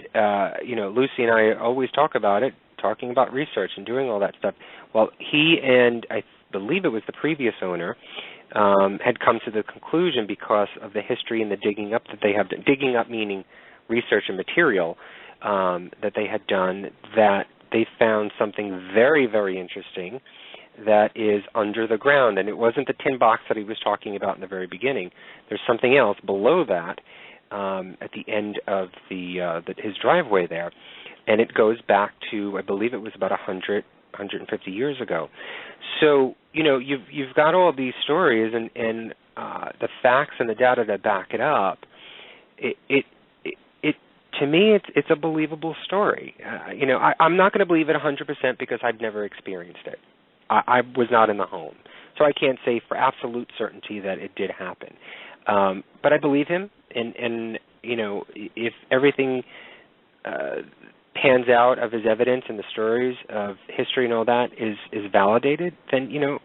you know, Lucy and I always talk about it, talking about research and doing all that stuff. Well, he and I believe it was the previous owner had come to the conclusion, because of the history and the digging up that they have done, digging up meaning research and material that they had done, that they found something very, very interesting that is under the ground. And it wasn't the tin box that he was talking about in the very beginning. There's something else below that at the end of his driveway there. And it goes back to, I believe it was about 150 years ago. So, you know, you've got all these stories and the facts and the data that back it up. It to me, it's a believable story. You know, I'm not going to believe it 100% because I've never experienced it. I was not in the home, so I can't say for absolute certainty that it did happen. But I believe him, and you know, if everything pans out of his evidence and the stories of history and all that is validated, then, you know,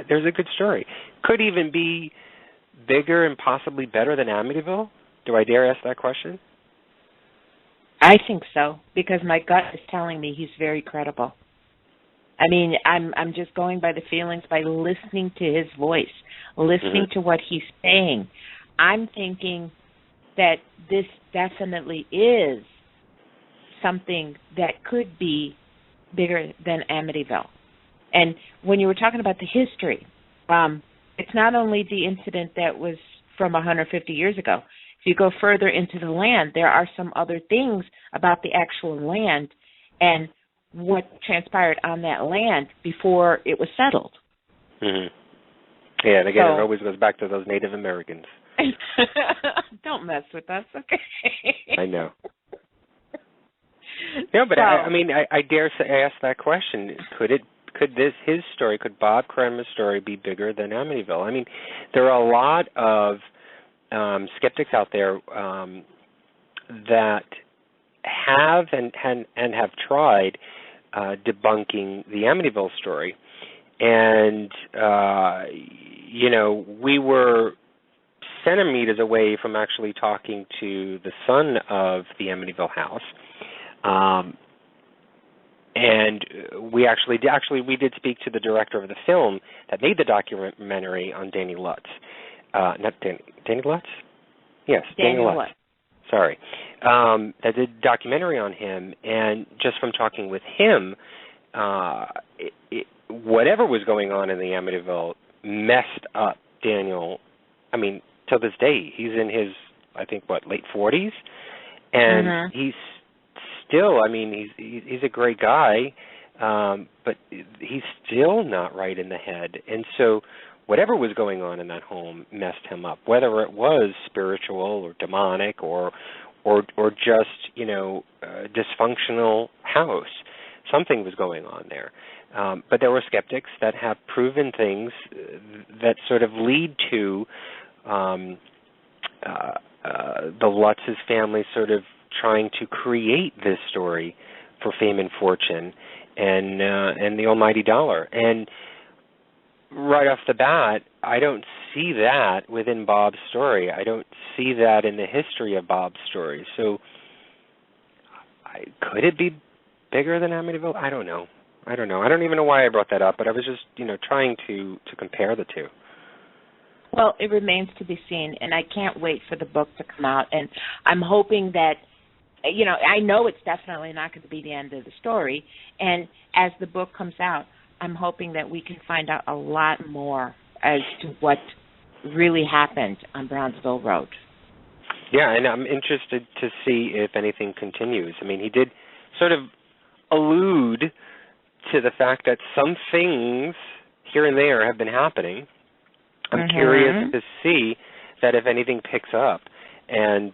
there's a good story. Could even be bigger and possibly better than Amityville. Do I dare ask that question? I think so, because my gut is telling me he's very credible. I mean, I'm just going by the feelings, by listening to his voice, listening to what he's saying. I'm thinking that this definitely is something that could be bigger than Amityville. And when you were talking about the history, it's not only the incident that was from 150 years ago. If you go further into the land, there are some other things about the actual land and what transpired on that land before it was settled. Yeah, and again, it always goes back to those Native Americans. Don't mess with us, okay? I know. No, but I mean, I dare ask that question. Could his story, could Bob Cranmer's story be bigger than Amityville? I mean, there are a lot of skeptics out there that have and have tried debunking the Amityville story. And, we were centimeters away from actually talking to the son of the Amityville house. And we we did speak to the director of the film that made the documentary on Danny Lutz. Not Danny Lutz? Yes, Danny Lutz. Sorry. That did a documentary on him, and just from talking with him, whatever was going on in the Amityville messed up Daniel. I mean, till this day, he's in his, I think, late 40s, and he's still, I mean, he's a great guy, but he's still not right in the head. And so whatever was going on in that home messed him up, whether it was spiritual or demonic or just, a dysfunctional house. Something was going on there. But there were skeptics that have proven things that sort of lead to the Lutz's family sort of trying to create this story for fame and fortune and the almighty dollar. And right off the bat, I don't see that within Bob's story. I don't see that in the history of Bob's story. So could it be bigger than Amityville? I don't know. I don't even know why I brought that up, but I was just, trying to compare the two. Well, it remains to be seen, and I can't wait for the book to come out. And I'm hoping that, I know it's definitely not going to be the end of the story. And as the book comes out, I'm hoping that we can find out a lot more as to what really happened on Brownsville Road. Yeah, and I'm interested to see if anything continues. I mean, he did sort of allude to the fact that some things here and there have been happening. I'm curious to see that if anything picks up and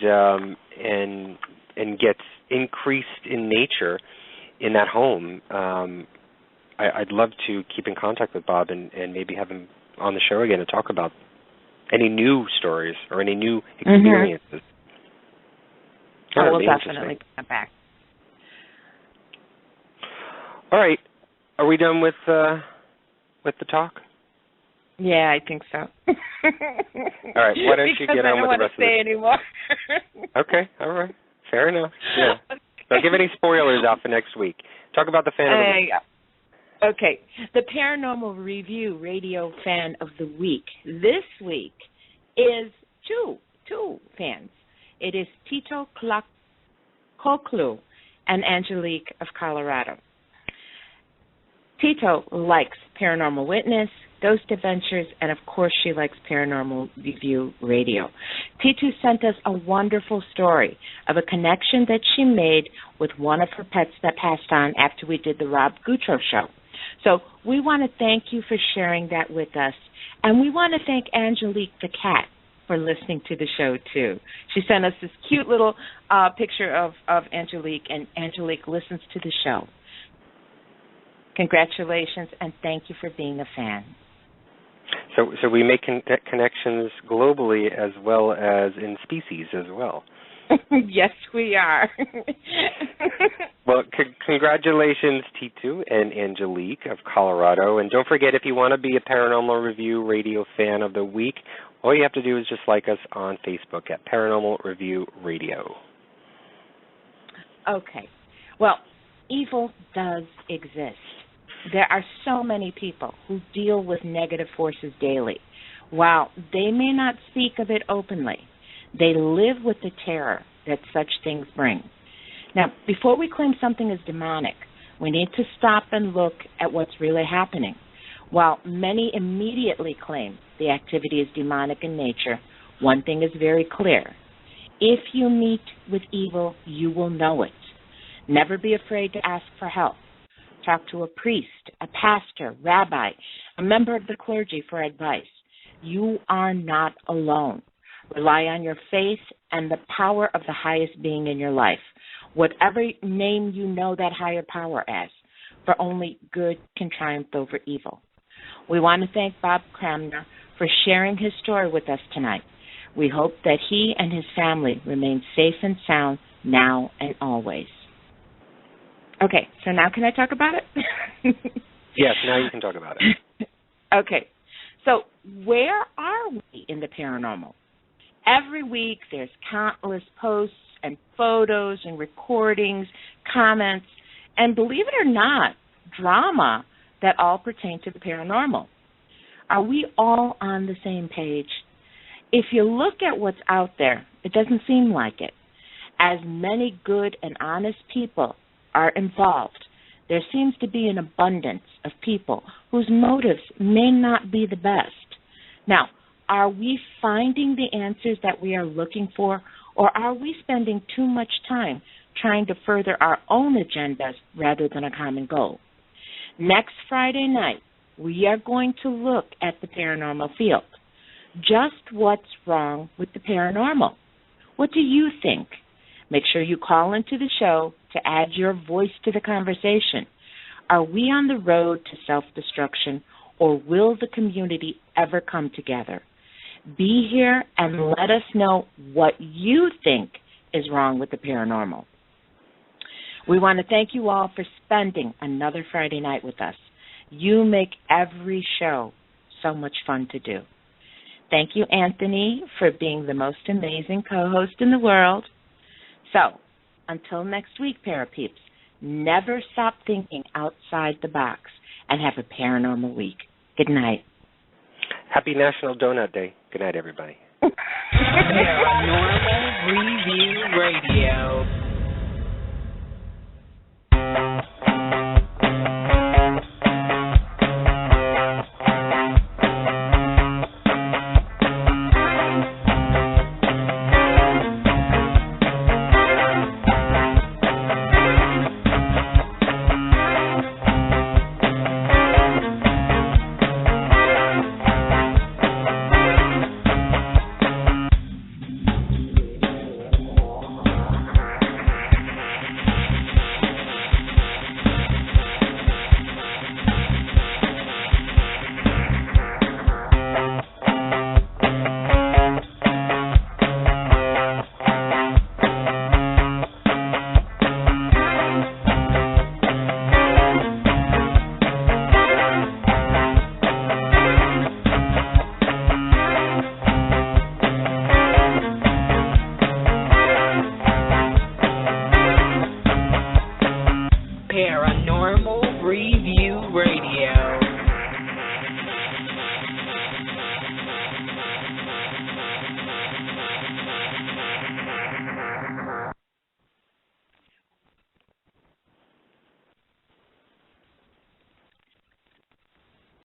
gets increased in nature in that home. I'd love to keep in contact with Bob and maybe have him on the show again and talk about any new stories or any new experiences. I will definitely come back. All right. Are we done with the talk? Yeah, I think so. All right. Why don't you get on with the rest of it? I don't want to say anymore. Okay. All right. Fair enough. Yeah. Don't give any spoilers out for next week. Talk about the fan of the week. Okay. The Paranormal Review Radio Fan of the Week this week is two fans. It is Tito Koklu and Angelique of Colorado. Tito likes Paranormal Witness, Ghost Adventures, and of course she likes Paranormal Review Radio. Tito sent us a wonderful story of a connection that she made with one of her pets that passed on after we did the Rob Gutro show. So we want to thank you for sharing that with us, and we want to thank Angelique the cat for listening to the show too. She sent us this cute little picture of Angelique, and Angelique listens to the show. Congratulations, and thank you for being a fan. So we make connections globally as well as in species as well. Yes, we are. Well, congratulations, Titu and Angelique of Colorado. And don't forget, if you want to be a Paranormal Review Radio Fan of the Week, all you have to do is just like us on Facebook at Paranormal Review Radio. Okay. Well, evil does exist. There are so many people who deal with negative forces daily. While they may not speak of it openly, they live with the terror that such things bring. Now, before we claim something is demonic, we need to stop and look at what's really happening. While many immediately claim the activity is demonic in nature, one thing is very clear. If you meet with evil, you will know it. Never be afraid to ask for help. Talk to a priest, a pastor, rabbi, a member of the clergy for advice. You are not alone. Rely on your faith and the power of the highest being in your life, whatever name you know that higher power as, for only good can triumph over evil. We want to thank Bob Cranmer for sharing his story with us tonight. We hope that he and his family remain safe and sound now and always. Okay, so now can I talk about it? Yes, now you can talk about it. Okay, so where are we in the paranormal? Every week there's countless posts and photos and recordings, comments, and believe it or not, drama that all pertain to the paranormal. Are we all on the same page? If you look at what's out there, it doesn't seem like it. As many good and honest people are involved, there seems to be an abundance of people whose motives may not be the best. Now, are we finding the answers that we are looking for, or are we spending too much time trying to further our own agendas rather than a common goal? Next Friday night, we are going to look at the paranormal field. Just what's wrong with the paranormal? What do you think? Make sure you call into the show to add your voice to the conversation. Are we on the road to self-destruction, or will the community ever come together? Be here and let us know what you think is wrong with the paranormal. We want to thank you all for spending another Friday night with us. You make every show so much fun to do. Thank you, Anthony, for being the most amazing co-host in the world. So, until next week, Parapeeps, never stop thinking outside the box and have a paranormal week. Good night. Happy National Donut Day. Good night, everybody. Paranormal Review Radio.